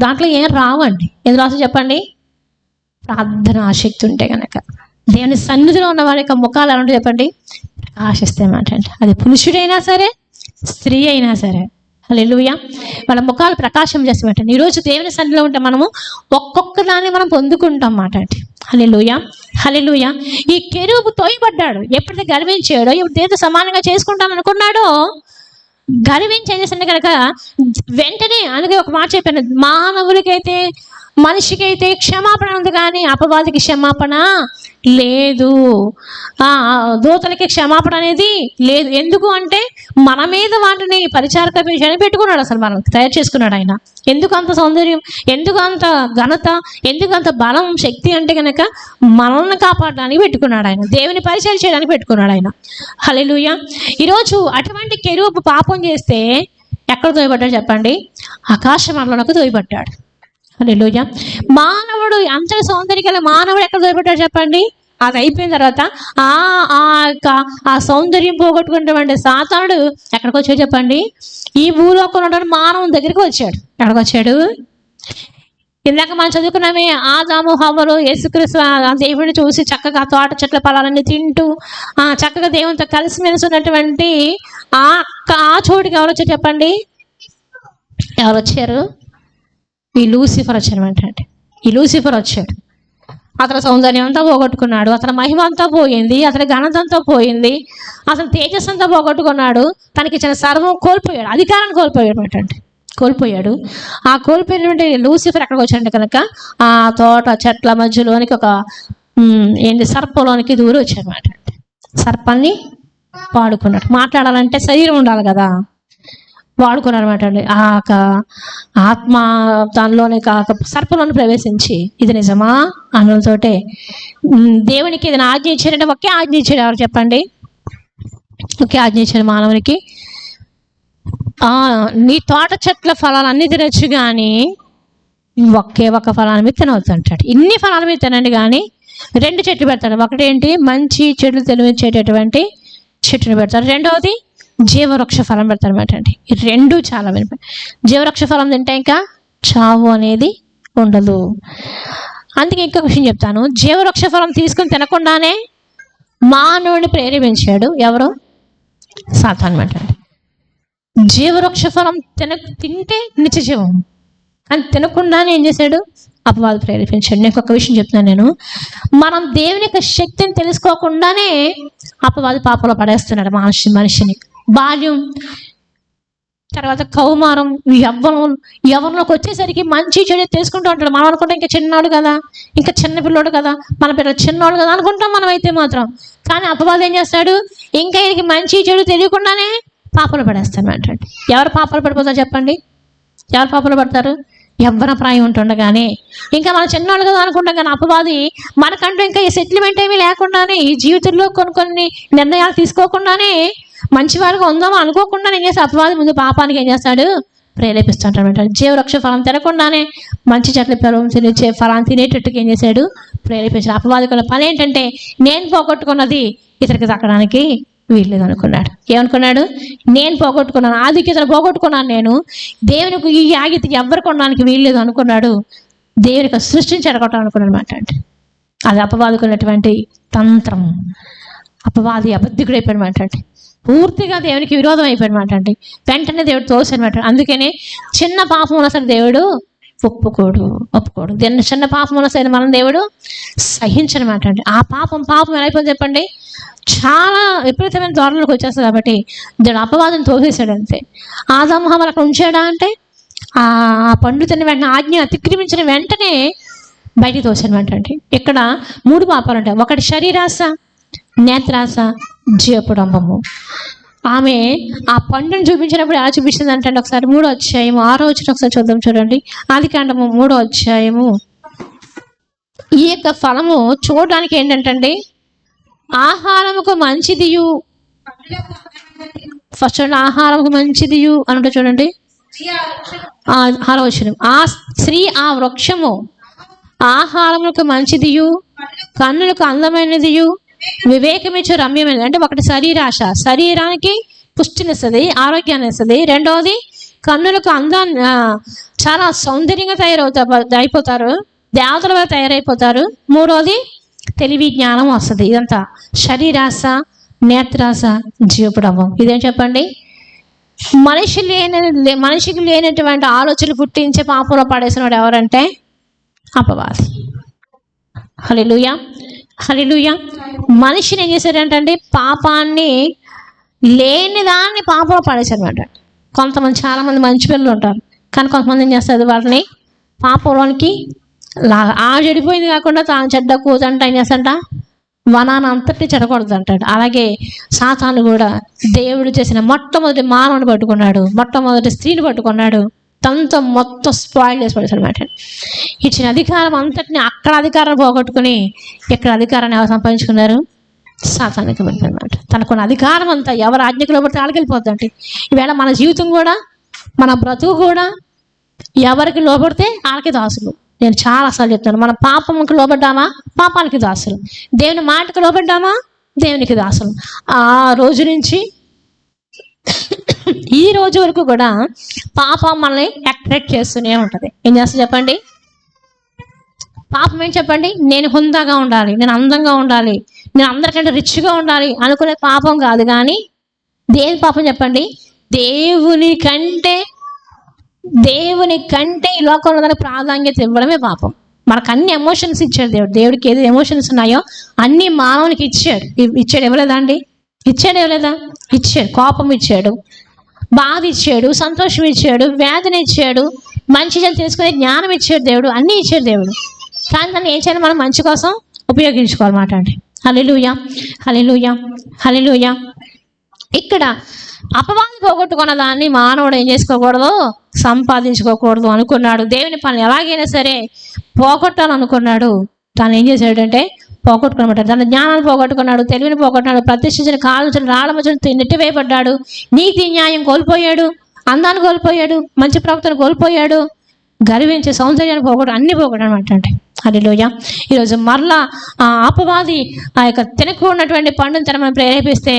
దాంట్లో ఏం రావండి. ఏది రాసు చెప్పండి, ప్రార్థన ఆసక్తి ఉంటే కనుక. దేవుని సన్నిధిలో ఉన్న వారి యొక్క ముఖాలు ఎలా ఉంటాయి చెప్పండి, ప్రకాశిస్తాయన్నమాట. అది పురుషుడైనా సరే స్త్రీ అయినా సరే. హల్లెలూయా. వాళ్ళ ముఖాలు ప్రకాశం చేస్తామంటే ఈరోజు దేవుని సన్నిధిలో ఉంటే మనము ఒక్కొక్క దాన్ని మనం పొందుకుంటాం మాట అండి. హల్లెలూయా, హల్లెలూయా. ఈ కెరూబు తోయబడ్డాడు. ఎప్పుడైతే గర్వించాడో, ఎప్పుడు దేవుడితో సమానంగా చేసుకుంటాను అనుకున్నాడో, గర్వించి ఏం చేసిండే కనుక వెంటనే అందుకే ఒక మాట చెప్పాను, మానవులకైతే మనిషికైతే క్షమాపణ ఉంది కానీ అపవాదికి క్షమాపణ లేదు, దూతలకి క్షమాపణ అనేది లేదు. ఎందుకు అంటే మన మీద వాటిని పరిచారక విషయాన్ని పెట్టుకున్నాడు. అసలు మనం తయారు చేసుకున్నాడు ఆయన. ఎందుకు అంత సౌందర్యం, ఎందుకు అంత ఘనత, ఎందుకు అంత బలం, శక్తి అంటే కనుక మనల్ని కాపాడడానికి పెట్టుకున్నాడు ఆయన. దేవుని పరిచయం చేయడానికి పెట్టుకున్నాడు ఆయన. హల్లెలూయా. ఈరోజు అటువంటి కెరూబు పాపం చేస్తే ఎక్కడ తోయబడ్డాడు చెప్పండి, ఆకాశ మండలంలోకి తోయబడ్డాడు. హల్లెలూయా. మానవుడు అంతటి సౌందర్యం గల మానవుడు ఎక్కడ తోయబడ్డాడు చెప్పండి, అది అయిపోయిన తర్వాత ఆ సౌందర్యం పోగొట్టుకున్నటువంటి సాతానుడు ఎక్కడికి వచ్చాడు చెప్పండి? ఈ భూలోకంలో ఉన్న మానవుని దగ్గరికి వచ్చాడు. ఎక్కడికి వచ్చాడు? ఇందాక మనం చదువుకున్నామే, ఆదాము హవ్వలు యేసుక్రీస్తు దేవుడిని చూసి చక్కగా తోట చెట్ల ఫలాలన్నీ తింటూ చక్కగా దేవునితో కలిసిమెలిసి ఉన్నటువంటి ఆ చోటుకి ఎవరు వచ్చారు చెప్పండి? ఎవరు వచ్చారు? ఈ లూసిఫర్ వచ్చారనమాట. ఈ లూసిఫర్ వచ్చాడు. అతని సౌందర్యం అంతా పోగొట్టుకున్నాడు, అతని మహిమ అంతా పోయింది, అతని ఘనత అంతా పోయింది, అతని తేజస్సు అంతా పోగొట్టుకున్నాడు, తనకి ఇచ్చిన సర్వం కోల్పోయాడు, అధికారాన్ని కోల్పోయాడు. ఆ కోల్పోయినటువంటి లూసిఫర్ ఎక్కడికి వచ్చాడు కనుక ఆ తోట చెట్ల మధ్యలోనికి ఒక సర్పంలోనికి దూరి వచ్చాడనమాట. సర్పాన్ని వాడుకున్నాడు. మాట్లాడాలంటే శరీరం ఉండాలి కదా, వాడుకున్నాడు అనమాట అండి. ఆత్మ దానిలోనే సర్పంలోని ప్రవేశించి ఇది నిజమా అన్నతోటే దేవునికి ఏదైనా ఆజ్ఞ ఇచ్చారంటే ఒకే ఆజ్ఞ ఇచ్చాడు. ఎవరు చెప్పండి? ఒకే ఆజ్ఞ ఇచ్చాడు మానవునికి. నీ తోట చెట్ల ఫలాలన్నీ తినొచ్చు కానీ ఒకే ఒక ఫలాల మీద తినవద్దు అంటాడు. ఇన్ని ఫలాల మీద తినండి కానీ 2 చెట్లు పెడతాడు. ఒకటేంటి? మంచి చెట్లు తెలివిచ్చేటటువంటి చెట్టుని పెడతాడు. రెండవది జీవవృక్ష ఫలం పెడతారు అనమాట అండి. ఈ 2 చాలా వినిపి. జీవవృక్ష ఫలం తింటే ఇంకా చావు అనేది ఉండదు. అందుకే ఇంకొక విషయం చెప్తాను. జీవవృక్ష ఫలం తీసుకుని తినకుండానే మానవుడిని ప్రేరేపించాడు ఎవరు? సాతాను అనమాట అండి. జీవవృక్ష ఫలం తింటే నిత్య జీవం, కానీ తినకుండానే ఏం చేశాడు? అపవాది ప్రేరేపించాడు. నేను ఒక విషయం చెప్తున్నాను. నేను మనం దేవుని యొక్క శక్తిని తెలుసుకోకుండానే అపవాది పాపంలో పడేస్తున్నాడు మనిషిని. బాల్యం తర్వాత కౌమారం యవ్వనంలోకి వచ్చేసరికి మంచి చెడు తెలుసుకుంటూ ఉంటాడు. మనం అనుకుంటాం ఇంకా చిన్నవాడు కదా, ఇంకా చిన్న పిల్లోడు కదా, మన పిల్లలు చిన్నవాడు కదా అనుకుంటాం మనం అయితే మాత్రం. కానీ అపవాదం ఏం చేస్తాడు? ఇంకా ఈయనకి మంచి చెడు తెలియకుండానే పాపలు పడేస్తానమాట. ఎవరు పాపలు పడిపోతారు చెప్పండి? ఎవరు పాపలు పడతారు? యవ్వన ప్రాయం ఉంటుండగానే ఇంకా మన చిన్నవాళ్ళు కదా అనుకుంటాం. కానీ అపవాది మనకంటూ ఇంకా ఈ సెటిల్మెంట్ ఏమీ లేకుండానే ఈ జీవితంలో కొన్ని నిర్ణయాలు తీసుకోకుండానే మంచివారుగా ఉందామో అనుకోకుండా ఏం చేస్తే అపవాది ముందు పాపానికి ఏం చేస్తాడు? ప్రేరేపిస్తుంటాడు. జీవవృక్ష ఫలం తినకుండానే మంచి చెట్ల తినే ఫలాన్ని తినేటట్టుగా ఏం చేశాడు? ప్రేరేపించాడు. అపవాది పని ఏంటంటే నేను పోగొట్టుకున్నది ఇతరికి దక్కడానికి వీల్లేదు అనుకున్నాడు. ఏమనుకున్నాడు? నేను పోగొట్టుకున్నాను, ఆధిక్యతను పోగొట్టుకున్నాను, నేను దేవునికి ఈ ఆగితకి ఎవ్వరు కొనడానికి వీల్లేదు అనుకున్నాడు. దేవునికి సృష్టించి అడగటం అనుకున్నాడు అనమాట. అది అపవాదుకున్నటువంటి తంత్రం. అపవాది అబద్ధికుడు అయిపోయినమాట. పూర్తిగా దేవునికి విరోధం అయిపోయినమాట అండి. వెంటనే దేవుడు తోసనమాట. అందుకనే చిన్న పాపం ఉన్న సరే దేవుడు ఒప్పుకోడు. చిన్న పాపం ఉన్న సరే మనం దేవుడు సహించనమాట అండి. ఆ పాపం ఏమైపోయింది చెప్పండి? చాలా విపరీతమైన ధోరణిలోకి వచ్చేస్తుంది. కాబట్టి దేవుడు అపవాదం తోసేశాడు అంతే. ఆదాము హవ్వలు అక్కడ ఉంచాడా అంటే ఆ పండు తిన్న వెంటనే ఆజ్ఞ అతిక్రమించిన వెంటనే బయటికి తోసానమాట అండి. ఇక్కడ 3 పాపాలు ఉంటాయి. ఒకటి శరీరాశ, నేత్రాశ, జీవపుడంబము. ఆమె ఆ పండును చూపించినప్పుడు ఎలా చూపించింది అంటే ఒకసారి 3వ అధ్యాయము 6వ వచనం ఒకసారి చూద్దాం చూడండి. ఆదికాండము 3వ అధ్యాయము. ఈ యొక్క ఫలము చూడడానికి ఏంటంటే ఆహారముకు మంచిదియు, ఫస్ట్ చూడండి, ఆహారముకు మంచిదియు అని చూడండి. 6వ వచనం. ఆ స్త్రీ ఆ వృక్షము ఆహారములకు మంచిదియు, కన్నులకు అందమైనదియు, వివేకమిచ్చు రమ్యమైనది. అంటే ఒకటి శరీరాశ, శరీరానికి పుష్టినిస్తుంది, ఆరోగ్యాన్ని ఇస్తుంది. రెండవది కన్నులకు అందాన్ని, చాలా సౌందర్యంగా అయిపోతారు, దేవతల వల్ల తయారైపోతారు. మూడవది తెలివి జ్ఞానం వస్తుంది. ఇదంతా శరీరాశ, నేత్రాశ, జీవపుడంబం. ఇదేం చెప్పండి? మనిషికి లేనటువంటి ఆలోచనలు పుట్టించే పాపంలో పడేసిన వాడు ఎవరంటే అపవాది. హల్లెలూయా, హల్లెలూయా. మనిషిని ఏం చేశారంటే పాపాన్ని లేని దాన్ని పాపంలో పడేశారన్నమాట. చాలామంది మంచి పిల్లలు ఉంటారు, కానీ కొంతమంది ఏం చేస్తారు? వాళ్ళని పాపంలోనికి చెడిపోయింది కాకుండా తాను చెడ్డ కూతంట ఏం చేస్తంట వనాన్ని అంతటి చెడకూడదు అంటాడు. అలాగే సాతాను కూడా దేవుడు చేసిన మొట్టమొదటి మానవుని పట్టుకున్నాడు, మొట్టమొదటి స్త్రీని పట్టుకున్నాడు, తనతో మొత్తం స్పాయిల్ చేసి పడేశాడు అనమాట. ఇచ్చిన అధికారం అంతటిని అక్కడ అధికారాన్ని పోగొట్టుకుని ఇక్కడ అధికారాన్ని ఎవరు సంపాదించుకున్నారు? సాతానికి అనమాట. తనకున్న అధికారం అంతా ఎవరు ఆజ్ఞకు పడితే వాళ్ళకి వెళ్ళిపోద్దంటే ఈవేళ మన జీవితం కూడా, మన బ్రతుకు కూడా ఎవరికి లోపడితే వాళ్ళకి దాసులు, నేను చాలాసార్లు చెప్తాను, మన పాపంకి లోబడ్డామా, పాపానికి దాసులు. దేవుని మాటకు లోబడ్డామా, దేవునికి దాసులు. ఆ రోజు నుంచి ఈ రోజు వరకు కూడా పాపం మనల్ని అట్రాక్ట్ చేస్తూనే ఉంటుంది. ఏం చేస్తుంది చెప్పండి? పాపం ఏం చెప్పండి? నేను హుందాగా ఉండాలి, నేను అందంగా ఉండాలి, నేను అందరికంటే రిచ్గా ఉండాలి అనుకునే పాపం కాదు. కానీ దేని పాపం చెప్పండి? దేవుని కంటే ఈ లోకంలో దానికి ప్రాధాన్యత ఇవ్వడమే పాపం. మనకు అన్ని ఎమోషన్స్ ఇచ్చాడు దేవుడు. దేవుడికి ఏది ఎమోషన్స్ ఉన్నాయో అన్ని మానవునికి ఇచ్చాడు. ఇవ్వలేదా అండి? ఇవ్వలేదా? ఇచ్చాడు. కోపం ఇచ్చాడు, బాధ ఇచ్చాడు, సంతోషం ఇచ్చాడు, వేదన ఇచ్చాడు, మంచి చెడు తెలుసుకునే జ్ఞానం ఇచ్చాడు దేవుడు. అన్నీ ఇచ్చాడు దేవుడు. కానీ దాన్ని ఏం చేయాలి? మనం మంచి కోసం ఉపయోగించుకోవాలన్నమాట అండి. హల్లెలూయా, హల్లెలూయా, హల్లెలూయా. ఇక్కడ అపవాది పోగొట్టుకున్న దాన్ని మానవుడు ఏం చేసుకోకూడదు? సంపాదించుకోకూడదు అనుకున్నాడు. దేవుని పనులు ఎలాగైనా సరే పోగొట్టాలనుకున్నాడు. దాన్ని ఏం చేశాడంటే పోగొట్టుకున్నమాట. తన జ్ఞానాన్ని పోగొట్టుకున్నాడు, తెలివిని పోగొట్టుకున్నాడు, ప్రతిష్ఠించిన కాలు రాళ్ళ మధ్య నెట్టివేయబడ్డాడు, నీతి న్యాయం కోల్పోయాడు, అందాన్ని కోల్పోయాడు, మంచి ప్రవక్తను కోల్పోయాడు, గర్వించే సౌందర్యాన్ని పోగొట్టు, అన్ని పోగొట్టు అనమాట. అంటే హల్లెలూయా. ఈరోజు మరలా ఆ అపవాది ఆ యొక్క తినకూడనటువంటి పండుని తినమని ప్రేరేపిస్తే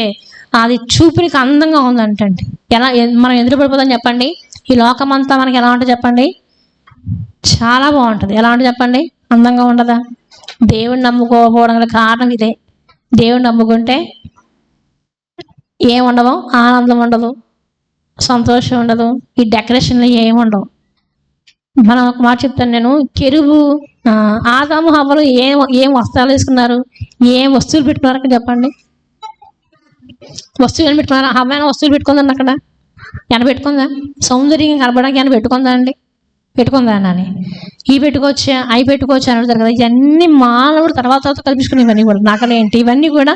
అది చూపునికి అందంగా ఉందంటండి. ఎలా మనం ఎదురుపడిపోతాం చెప్పండి? ఈ లోకమంతా మనకి ఎలా ఉంటుంది చెప్పండి? చాలా బాగుంటుంది. ఎలా ఉంటుంది చెప్పండి? అందంగా ఉండదా? దేవుడిని నమ్ముకోకపోవడం గల కారణం ఇదే. దేవుడిని నమ్ముకుంటే ఏముండవు, ఆనందం ఉండదు, సంతోషం ఉండదు, ఈ డెకరేషన్లు ఏముండవు. మనం ఒక మాట చెప్తాను నేను. కెరుబు ఆదాము హవ్వలు ఏం వస్త్రాలు వేసుకున్నారు, ఏం వస్తువులు పెట్టుకున్నారక్క చెప్పండి? వస్తువులు ఏమైనా పెట్టుకున్నారా? హవ్వైనా వస్తువులు పెట్టుకుందండి అక్కడ? ఏమైనా పెట్టుకుందా? సౌందర్యంగా కనపడడానికి ఏమైనా పెట్టుకుందా అండి? పెట్టుకుందా అని ఇవి పెట్టుకోవచ్చా, అవి పెట్టుకోవచ్చు అని అడుగుతారు కదా. ఇవన్నీ మానవుడు తర్వాత కల్పించుకునే ఇవన్నీ కూడా. నగలేంటి ఇవన్నీ కూడా,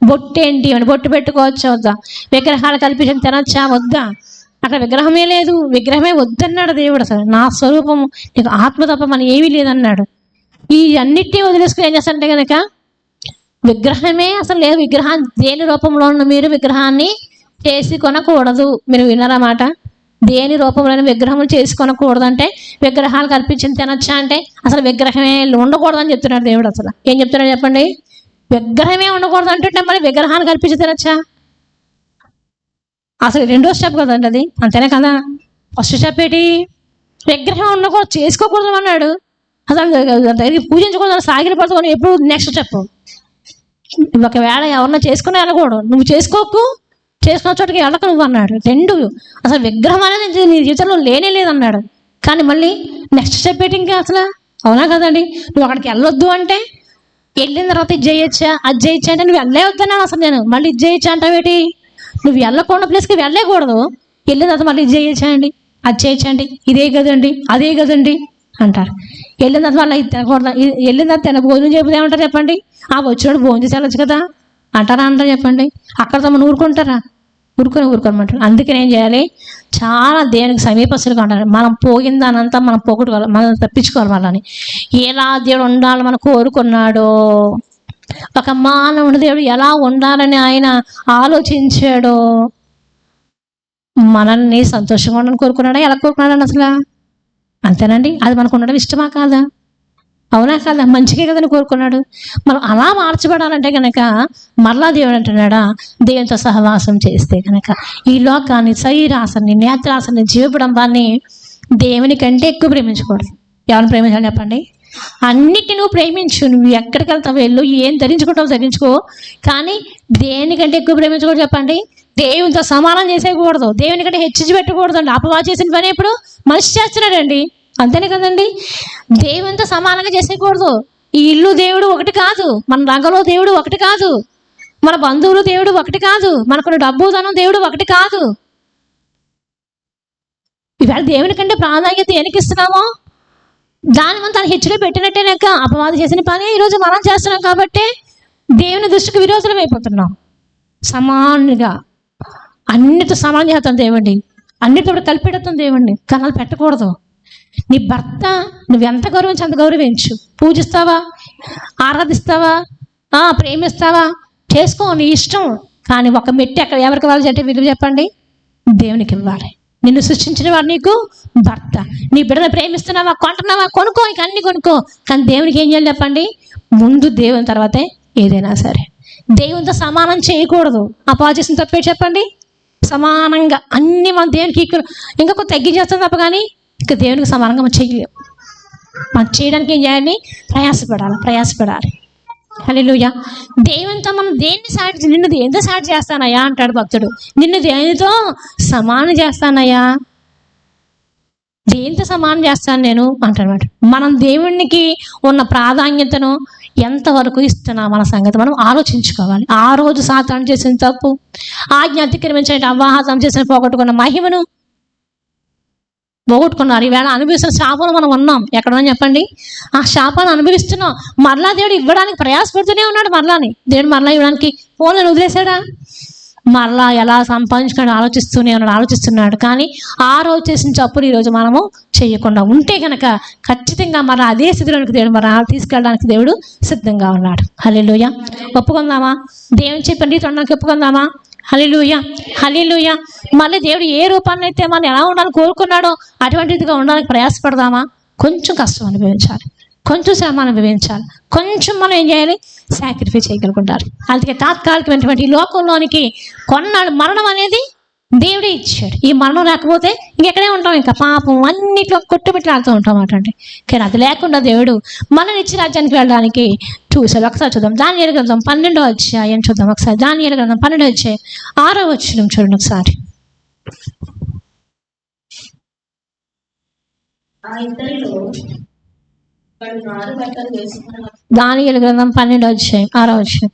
బొట్టేంటి ఇవన్నీ, బొట్టు పెట్టుకోవచ్చా వద్దా, విగ్రహాలు కల్పించడం తినచ్చా వద్దా? అక్కడ విగ్రహమే లేదు, విగ్రహమే వద్దన్నాడు దేవుడు. అసలు నా స్వరూపము నీకు ఆత్మ తప్ప మన ఏమీ లేదన్నాడు. ఈ అన్నిటినీ వదిలేసుకుని ఏం చేస్తారంటే కనుక విగ్రహమే అసలు లేదు. విగ్రహాన్ని దేని రూపంలో ఉన్న మీరు విగ్రహాన్ని చేసి కొనకూడదు. మీరు విన్నారన్నమాట. దేని రూపంలో విగ్రహములు చేసి కొనకూడదు అంటే విగ్రహాలు కల్పించింది తినచ్చా అంటే అసలు విగ్రహమే ఉండకూడదని చెప్తున్నాడు దేవుడు. అసలు ఏం చెప్తున్నాడు చెప్పండి? విగ్రహమే ఉండకూడదు అంటుంటే మరి విగ్రహాన్ని కల్పించి తినచ్చా? అసలు రెండో స్టెప్ కదండి అది, అంతేనే కదా. ఫస్ట్ స్టెప్ ఏంటి? విగ్రహం ఉండకూడదు, చేసుకోకూడదు అన్నాడు. అసలు దగ్గరికి పూజించకూడదు, సాగిలి పడుతుంది. ఎప్పుడు నెక్స్ట్ స్టెప్, ఒకవేళ ఎవరన్నా చేసుకుని వెళ్ళకూడదు, నువ్వు చేసుకోకు, చేసుకున్న చోటకి వెళ్ళక నువ్వు అన్నాడు. రెండు అసలు విగ్రహం అనేది నీ జీవితంలో లేనే లేదన్నాడు. కానీ మళ్ళీ నెక్స్ట్ స్టెప్ ఏంటి ఇంకా అసలు? అవునా కదండి. నువ్వు అక్కడికి వెళ్ళొద్దు అంటే వెళ్ళిన తర్వాత ఇది చేయొచ్చా, అది చేయొచ్చా అంటే నువ్వు వెళ్ళే వద్దన్నాను అసలు నేను. మళ్ళీ ఇది చేయొచ్చా అంటావేటి? నువ్వు వెళ్ళకుండా ప్లేస్కి వెళ్ళకూడదు, వెళ్ళిన తర్వాత మళ్ళీ ఇది చేయొచ్చా అండి, అది చేయొచ్చండి, ఇదే కదండి, అదే కదండి అంటారు. వెళ్ళిన తర్వాత మళ్ళీ ఇది తినకూడదు, వెళ్ళిన తర్వాత భోజనం చేయకపోతే ఏమంటారు చెప్పండి? ఆ వచ్చినప్పుడు భోజనం చేసి వెళ్ళొచ్చు కదా అంటారా? అంటారు చెప్పండి? అక్కడ తమ ఊరుకుంటారా? ఊరుకోమంటారు. అందుకని ఏం చేయాలి? చాలా దేవునికి సమీపస్తులుగా ఉండాలి. మనం పోయిన దానంతా మనం పోగొట్టుకోవాలి, మనం తప్పించుకోవాలి. వాళ్ళని ఎలా దేవుడు ఉండాలని మనం కోరుకున్నాడో, ఒక మానవుడు దేవుడు ఎలా ఉండాలని ఆయన ఆలోచించాడో, మనల్ని సంతోషంగా ఉండని కోరుకున్నాడా? ఎలా కోరుకున్నాడని అసలు? అంతేనండి. అది మనకు ఉండడం ఇష్టమా కాదా? అవునా కాదా? మంచిగా కదని కోరుకున్నాడు. మనం అలా మార్చబడాలంటే కనుక మరలా దేవుడు అంటున్నాడా, దేవునితో సహవాసం చేస్తే కనుక ఈ లోకాన్ని, శరీరాసన్ని, నేత్రాసన్ని, జీవపడంబాన్ని దేవుని కంటే ఎక్కువ ప్రేమించకూడదు. ఎవరిని ప్రేమించాలి చెప్పండి? అన్నిటిని నువ్వు ప్రేమించు. నువ్వు ఎక్కడికి వెళ్తావు వెళ్ళు, ఏం ధరించుకుంటావు ధరించుకో, కానీ దేనికంటే ఎక్కువ ప్రేమించకూడదు చెప్పండి? దేవునితో సమానం చేసేయకూడదు, దేవుని కంటే హెచ్చించి పెట్టకూడదు అండి. అపవాది చేసిన పని ఇప్పుడు మనిషి చేస్తున్నాడండి. అంతేనే కదండి. దేవునితో సమానంగా చేసేయకూడదు. ఈ ఇల్లు దేవుడు ఒకటి కాదు, మన రంగంలో దేవుడు ఒకటి కాదు, మన బంధువులు దేవుడు ఒకటి కాదు, మనకున్న డబ్బు ధనం దేవుడు ఒకటి కాదు. ఇవాళ దేవుని కంటే ప్రాధాన్యత దేనికి ఇస్తున్నామో దాని మనం తను హెచ్చుగా పెట్టినట్టేనాక అపవాది చేసిన పని ఈరోజు మనం చేస్తున్నాం. కాబట్టి దేవుని దృష్టికి విరోధులం అయిపోతున్నాం. సమానంగా అన్నిటితో సమానం చేస్తాం దేవుడిని, అన్నిటితో కలిపెడతాం దేవుడిని. కన్నాలు పెట్టకూడదు. నీ భర్త నువ్వు ఎంత గౌరవించి అంత గౌరవించు. పూజిస్తావా, ఆరాధిస్తావా, ప్రేమిస్తావా, చేసుకో, నీ ఇష్టం. కానీ ఒక మెట్టి అక్కడ ఎవరికి ఇవ్వాలి అంటే విలువ చెప్పండి? దేవునికి ఇవ్వాలి. నిన్ను సృష్టించిన వాడు నీకు భర్త. నీ బిడ్డను ప్రేమిస్తున్నావా, కొంటున్నావా, కొనుక్కో, ఇక అన్ని కొనుక్కో. కానీ దేవునికి ఏం చేయాలి చెప్పండి? ముందు దేవుని తర్వాతే ఏదైనా సరే. దేవునితో సమానం చేయకూడదు. అపవాది చేసిన తప్పే చెప్పండి. సమానంగా అన్ని మనం దేవునికి ఇంకా కొంత తగ్గించేస్తాం తప్ప కానీ ఇంకా దేవునికి సమానంగా మనం చేయలేము. మనం చేయడానికి ఏం చేయాలి? ప్రయాసపడాలి. హల్లెలూయా. దేవునితో మనం నిన్ను దేనితో సాటి చేస్తానయ్యా అంటాడు భక్తుడు. నిన్ను దేనితో సమానం చేస్తానయ్యా, దేనితో సమానం చేస్తాను నేను అంటాడు. మనం దేవునికి ఉన్న ప్రాధాన్యతను ఎంతవరకు ఇస్తున్నా మన సంగతి మనం ఆలోచించుకోవాలి. ఆ రోజు సాతాను చేసిన తప్పు, ఆజ్ఞ అతిక్రమించిన అవ్వాహాసం చేసిన పోగొట్టుకున్న మహిమను పోగొట్టుకున్నారు. ఈవేళ అనుభవిస్తున్న శాపాలు మనం ఉన్నాం. ఎక్కడన్నా చెప్పండి? ఆ శాపాన్ని అనుభవిస్తున్నాం. మరలా దేవుడు ఇవ్వడానికి ప్రయాసపడుతూనే ఉన్నాడు. దేవుడు మరలా ఇవ్వడానికి ఫోన్లను వదిలేశాడా? మరలా ఎలా సంపాదించుకొని ఆలోచిస్తున్నాడు. కానీ ఆ రోజు చేసిన తప్పులు ఈరోజు మనము చేయకుండా ఉంటే కనుక ఖచ్చితంగా మరలా అదే స్థితిలోనికి దేవుడు తీసుకెళ్ళడానికి దేవుడు సిద్ధంగా ఉన్నాడు. హల్లెలూయా. ఒప్పుకుందామా? దేవుని చెప్పండి తొండకి ఒప్పుకుందామా? హల్లెలూయా. మళ్ళీ దేవుడు ఏ రూపాన్ని అయితే మనం ఎలా ఉండాలని కోరుకున్నాడో అటువంటిదిగా ఉండడానికి ప్రయాసపడదామా? కొంచెం కష్టం అనుభవించాలి, కొంచెం శ్రమ అనుభవించాలి, కొంచెం మనం ఏం చేయాలి? సాక్రిఫైస్ చేయగలుగుంటారు. అందుకే తాత్కాలికమైనటువంటి ఈ లోకంలోనికి కొన్నాడు మరణం అనేది దేవుడే ఇచ్చాడు. ఈ మరణం లేకపోతే ఇంకెక్కడే ఉంటాం, ఇంకా పాపం అన్నిట్లో కొట్టుబెట్లాడుతూ ఉంటాం అన్నమాట. కానీ అది లేకుండా దేవుడు మన నిత్య రాజ్యానికి వెళ్ళడానికి చూసాడు. ఒకసారి చూద్దాం దానియేలు గ్రంథం 12వ అధ్యాయం చూద్దాం. ఒకసారి దానియేలు గ్రంథం 12వ అధ్యాయం 6వ వచనం చూడండి ఒకసారి. దానియేలు గ్రంథం 12వ అధ్యాయం 6వ వచనం.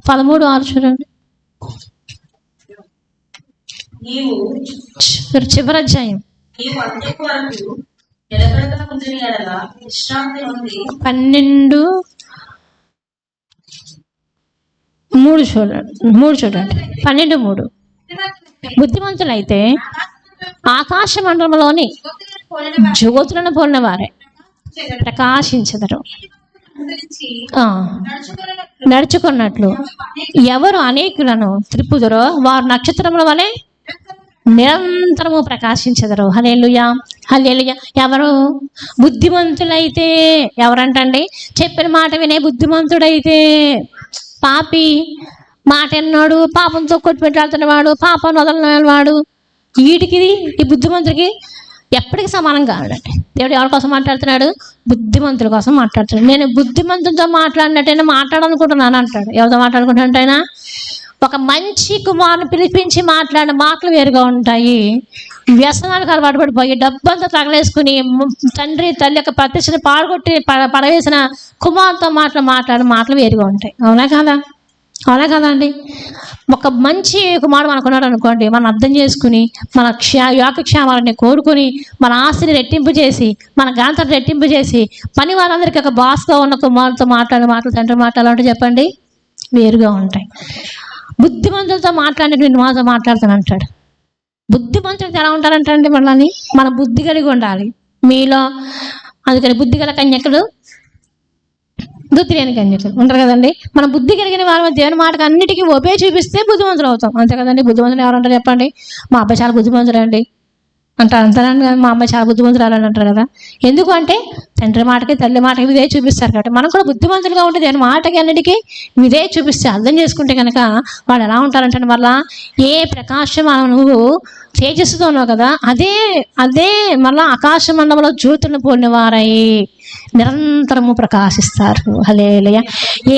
13:6 చూడండి. చివరి అధ్యాయం 12:3 చూడండి. 12:3 బుద్ధిమంతులైతే ఆకాశ మండలంలోని జ్యోతులను పోలిన వారే ప్రకాశించెదరు. నడుచుకున్నట్లు ఎవరు అనేకులను త్రిప్పుదురో వారు నక్షత్రముల వలె నిరంతరము ప్రకాశించెదరు. హల్లెలూయా. ఎవరు? బుద్ధిమంతులైతే. ఎవరంటండి? చెప్పిన మాట వినే బుద్ధిమంతుడైతే. పాపి మాట ఎన్నాడు, పాపంతో కొట్టుపెట్టాడుతున్నవాడు, పాపం వదలవాడు, వీటికి ఈ బుద్ధిమంతుడికి ఎప్పటికీ సమానం కాదండి. దేవుడు ఎవరి కోసం మాట్లాడుతున్నాడు? బుద్ధిమంతుల కోసం మాట్లాడుతున్నాడు. నేను బుద్ధిమంతులతో మాట్లాడినట్టయినా మాట్లాడాలనుకుంటున్నాను అంటాడు. ఎవరితో మాట్లాడుకుంటున్నట్టయినా? ఒక మంచి కుమారుని పిలిపించి మాట్లాడిన మాటలు వేరుగా ఉంటాయి. వ్యసనాలకు అలవాటు పడిపోయి డబ్బంతా తగలేసుకుని తండ్రి తల్లి యొక్క ప్రతిష్టను పాడగొట్టి పడవేసిన కుమారుతో మాట్లాడిన మాటలు వేరుగా ఉంటాయి. అవునా కాదా అండి? ఒక మంచి కుమారుడు మనకున్నాడు అనుకోండి, మనం అర్థం చేసుకుని మన యోగక్షేమాలని కోరుకుని మన ఆస్తిని రెట్టింపు చేసి మన గాంతను రెట్టింపు చేసి పని వాళ్ళందరికీ ఒక బాస్గా ఉన్న కుమారుతో మాట్లాడే మాటలు తండ్రి మాట్లాడాలంటే చెప్పండి వేరుగా ఉంటాయి. బుద్ధిమంతులతో మాట్లాడినటువంటి మాతో మాట్లాడుతాను అంటాడు. బుద్ధిమంతులతో ఎలా ఉంటారంటండి? మళ్ళీ మన బుద్ధి కలిగి ఉండాలి మీలో. అందుకని బుద్ధి గల కన్యకుడు బుద్ధి లేని కన్యకులు ఉంటారు కదండి. మన బుద్ధి కలిగిన వారు దేవుని మాటకు అన్నిటికీ ఒపే చూపిస్తే బుద్ధిమంతులు అవుతాం. అంతే కదండి. బుద్ధిమంతులు ఎవరు అంటారు చెప్పండి? మా అబ్బాయి చాలా బుద్ధిమంతులు అండి అంటారండి. మా అమ్మాయి చాలా బుద్ధిమంతులు అని అంటారు కదా. ఎందుకు అంటే తండ్రి మాటకి తల్లి మాటకి ఇదే చూపిస్తారు కాబట్టి మనం కూడా బుద్ధిమంతులుగా ఉంటే దేవుని మాటకి అన్నిటికీ ఇదే చూపిస్తే అర్థం చేసుకుంటే కనుక వాళ్ళు ఎలా ఉంటారంటే మళ్ళా ఏ ప్రకాశం నువ్వు తేజస్సుతో ఉన్నావు కదా అదే మళ్ళా ఆకాశ మండలంలో జ్యోతులను పోలిన వారై నిరంతరము ప్రకాశిస్తారు. హల్లెలూయా.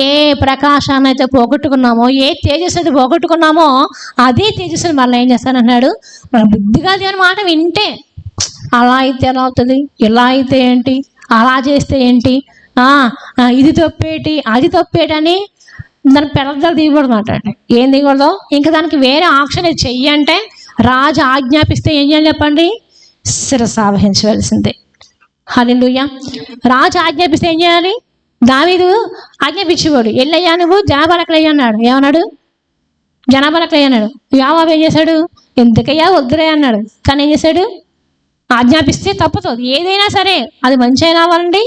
ఏ ప్రకాశాన్ని అయితే పోగొట్టుకున్నామో, ఏ తేజస్సు అయితే పోగొట్టుకున్నామో అదే తేజస్సుని మళ్ళీ ఏం చేస్తానన్నాడు? మన బుద్ధిగా దేవుని మాట వింటే అలా అయితే ఎలా అవుతుంది, ఇలా అయితే ఏంటి, అలా చేస్తే ఏంటి, ఇది తప్పేటి అది తప్పేటని దాని పెద్దలు దిగకూడదు మాట్లాడండి. ఏం దిగకూడదు? ఇంకా దానికి వేరే ఆప్షన్ చెయ్యి అంటే రాజు ఆజ్ఞాపిస్తే ఏం చేయాలి చెప్పండి? శిరస్సు వహించవలసిందే. హల్లెలూయా. రాజు ఆజ్ఞాపిస్తే ఏం చేయాలి? దావీదు ఆజ్ఞాపించేవాడు. ఎల్లయ్యా నువ్వు జనాభాలకలయ్యా అన్నాడు. ఏమన్నాడు? జనాభాలకలయ్యా అన్నాడు. యోవాబు ఏం చేశాడు? ఎందుకయ్యా వద్దురే అన్నాడు. కానీ ఏం చేశాడు? ఆజ్ఞాపిస్తే తప్పుతుంది. ఏదైనా సరే అది మంచి అయినా అవ్వాలండి,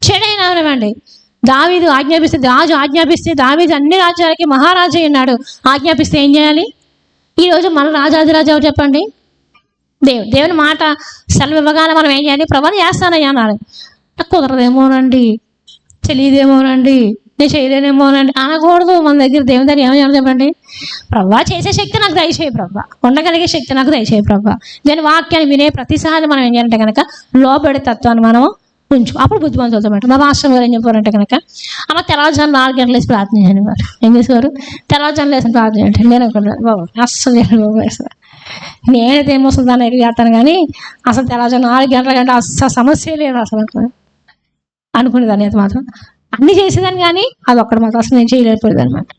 చెడైనా అవ్వండి. దావీదు ఆజ్ఞాపిస్తే, రాజు ఆజ్ఞాపిస్తే, దావీదు అన్ని రాజ్యాలకి మహారాజు అన్నాడు. ఆజ్ఞాపిస్తే ఏం చేయాలి? ఈరోజు మన రాజాదిరాజు ఎవరు చెప్పండి? దేవుని మాట సెలవు ఇవ్వగానే మనం ఏం చేయాలి? ప్రభావం చేస్తానయ్యా అనాలి. నాకు కుదరదేమోనండి, తెలియదేమోనండి, నేను చేయలేనేమోనండి అనకూడదు. మన దగ్గర దేవుని దగ్గర ఏమో చెప్పండి, ప్రభా చేసే శక్తి నాకు దయచేయి ప్రభా, ఉండగలిగే శక్తి నాకు దయచేయి ప్రభా. దాని వాక్యాన్ని వినే ప్రతిసారి మనం ఏం చేయాలంటే కనుక లోబడే తత్వాన్ని మనం అప్పుడు బుద్ధిమంతులతో మాట. మా మాస్టర్ గారు ఏం చెప్పారంటే కనుక, అమ్మ తెల్లవారుజాము 4 గంటలు వేసి ప్రార్థన చేయని వారు ఏం చేసేవారు? తెల్లవారుజాము వేసిన ప్రార్థన చేయండి. నేను బాబు అస్సలు బాబు అసలు నేనైతే ఏమొస్తుంది దాన్ని ఎదుగు చేస్తాను, కానీ అసలు తెల్లవారుజాము 4 గంటల కంటే అసలు సమస్య లేదు అసలు అనుకునేదాన్ని. అయితే మాత్రం అన్నీ చేసేదాన్ని, కానీ అది ఒక్కటి మాత్రం అసలు నేను చేయలేకపోయేది అనమాట.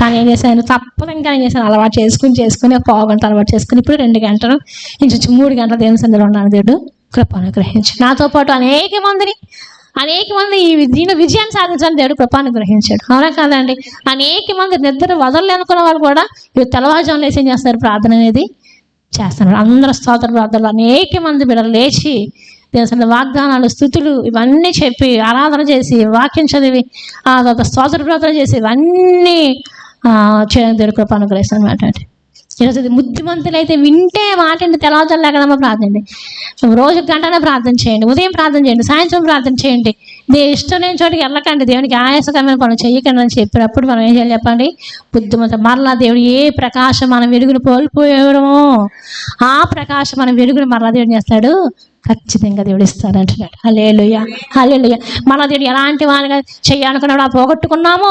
కానీ ఏం చేశాను? తప్పదు ఇంకా ఏం చేశాను? అలవాటు చేసుకుని 1/4 గంట అలవాటు చేసుకుని ఇప్పుడు 2 గంటలు ఇంకొంచెం 3 గంటల దేవుని సందులో ఉన్నాను. దేవుడు కృపను గ్రహించి నాతో పాటు అనేక మంది ఈ దీని విజయాన్ని సాధించాలని దేవుడు కృపను గ్రహించాడు. అవునా కాదండి? అనేక మంది నిద్ర వదలలే అనుకున్న వాళ్ళు కూడా ఇవి తెల్లవారుజామున లేచి ఏం చేస్తున్నారు? ప్రార్థన అనేది చేస్తున్నారు. అందరూ స్తోత్ర ప్రార్థనలు అనేక మంది బిడ్డలు లేచి దేవుని వాగ్దానాలు, స్థుతులు ఇవన్నీ చెప్పి ఆరాధన చేసి వాక్యం చదివి స్తోత్ర ప్రార్థన చేసి ఇవన్నీ చేయడం దేవుడు కృప అనుగ్రహిస్తాను అనమాట. ఈరోజు బుద్ధిమంతులు అయితే వింటే మాట తెల్లవారుజాము లేకడమ్మా ప్రార్థన చేయండి, రోజు గంటనే ప్రార్థన చేయండి, ఉదయం ప్రార్థన చేయండి, సాయంత్రం ప్రార్థన చేయండి. ఇష్టం లేని చోటికి వెళ్ళకండి, దేవునికి ఆయాసకరమైన పనులు చేయకండి అని చెప్పినప్పుడు మనం ఏం చేయాలి చెప్పండి? బుద్ధిమంతులు. మరలా దేవుడు ఏ ప్రకాశం మనం వెలుగును కోల్పోయేవరమో ఆ ప్రకాశం మనం వెలుగును మరలా దేవుడు చేస్తాడు, ఖచ్చితంగా దేవుడు ఇస్తాడు అంటున్నాడు. హల్లెలూయా, హల్లెలూయా. మరలా దేవుడు ఎలాంటి వారిగా చేయాలనుకున్నాడు ఆ పోగొట్టుకున్నామో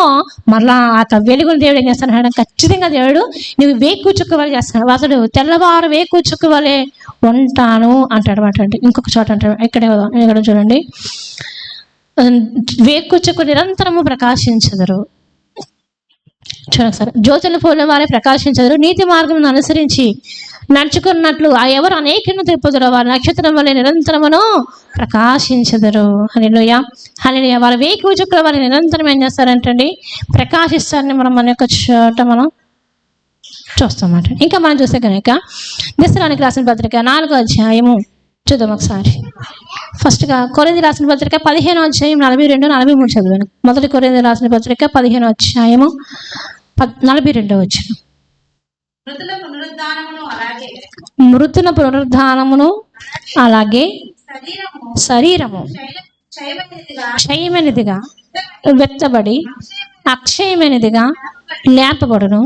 మరలా ఆ వెలుగును దేవుడు ఏం చేస్తాడు? ఖచ్చితంగా దేవుడు నువ్వు వేకు చుక్కవలే చేస్తాడు. అసలు తెల్లవారు వేకు చుక్కవలే ఉంటాను అంటాడు మాట. అంటే ఇంకొక చోట అంటాడు, ఇక్కడ చూడండి, వేకు చుక్క నిరంతరము ప్రకాశించదురు. చూడండి సార్, జ్యోతుల పోలిన వారే ప్రకాశించదురు, నీతి మార్గమును అనుసరించి నడుచుకున్నట్లు ఆ ఎవరు అనేకను తిప్పుదురో వారి నక్షత్రం వల్ల నిరంతరమును ప్రకాశించదురు. హల్లెలూయా, హల్లెలూయా. వాళ్ళ వేకు చుక్కల వారి నిరంతరం ఏం చేస్తారంటండి? ప్రకాశిస్తారని మనం మన యొక్క చోట మనం చూస్తామాట. ఇంకా మనం చూస్తే కనుక దెస్సలోనికి రాసిన పత్రిక 4వ అధ్యాయము చూద్దాం ఒకసారి. ఫస్ట్గా కొరింథీ రాసిన పత్రిక 15వ అధ్యాయం 42, 43 చదివాను. మొదటి కొరింథీ రాసిన పత్రిక 15వ అధ్యాయము 42వ వచనం. మృతుల పునరుద్ధానమును అలాగే శరీరము క్షయమైనదిగా వెత్తబడి అక్షయమైనదిగా లేపబడును,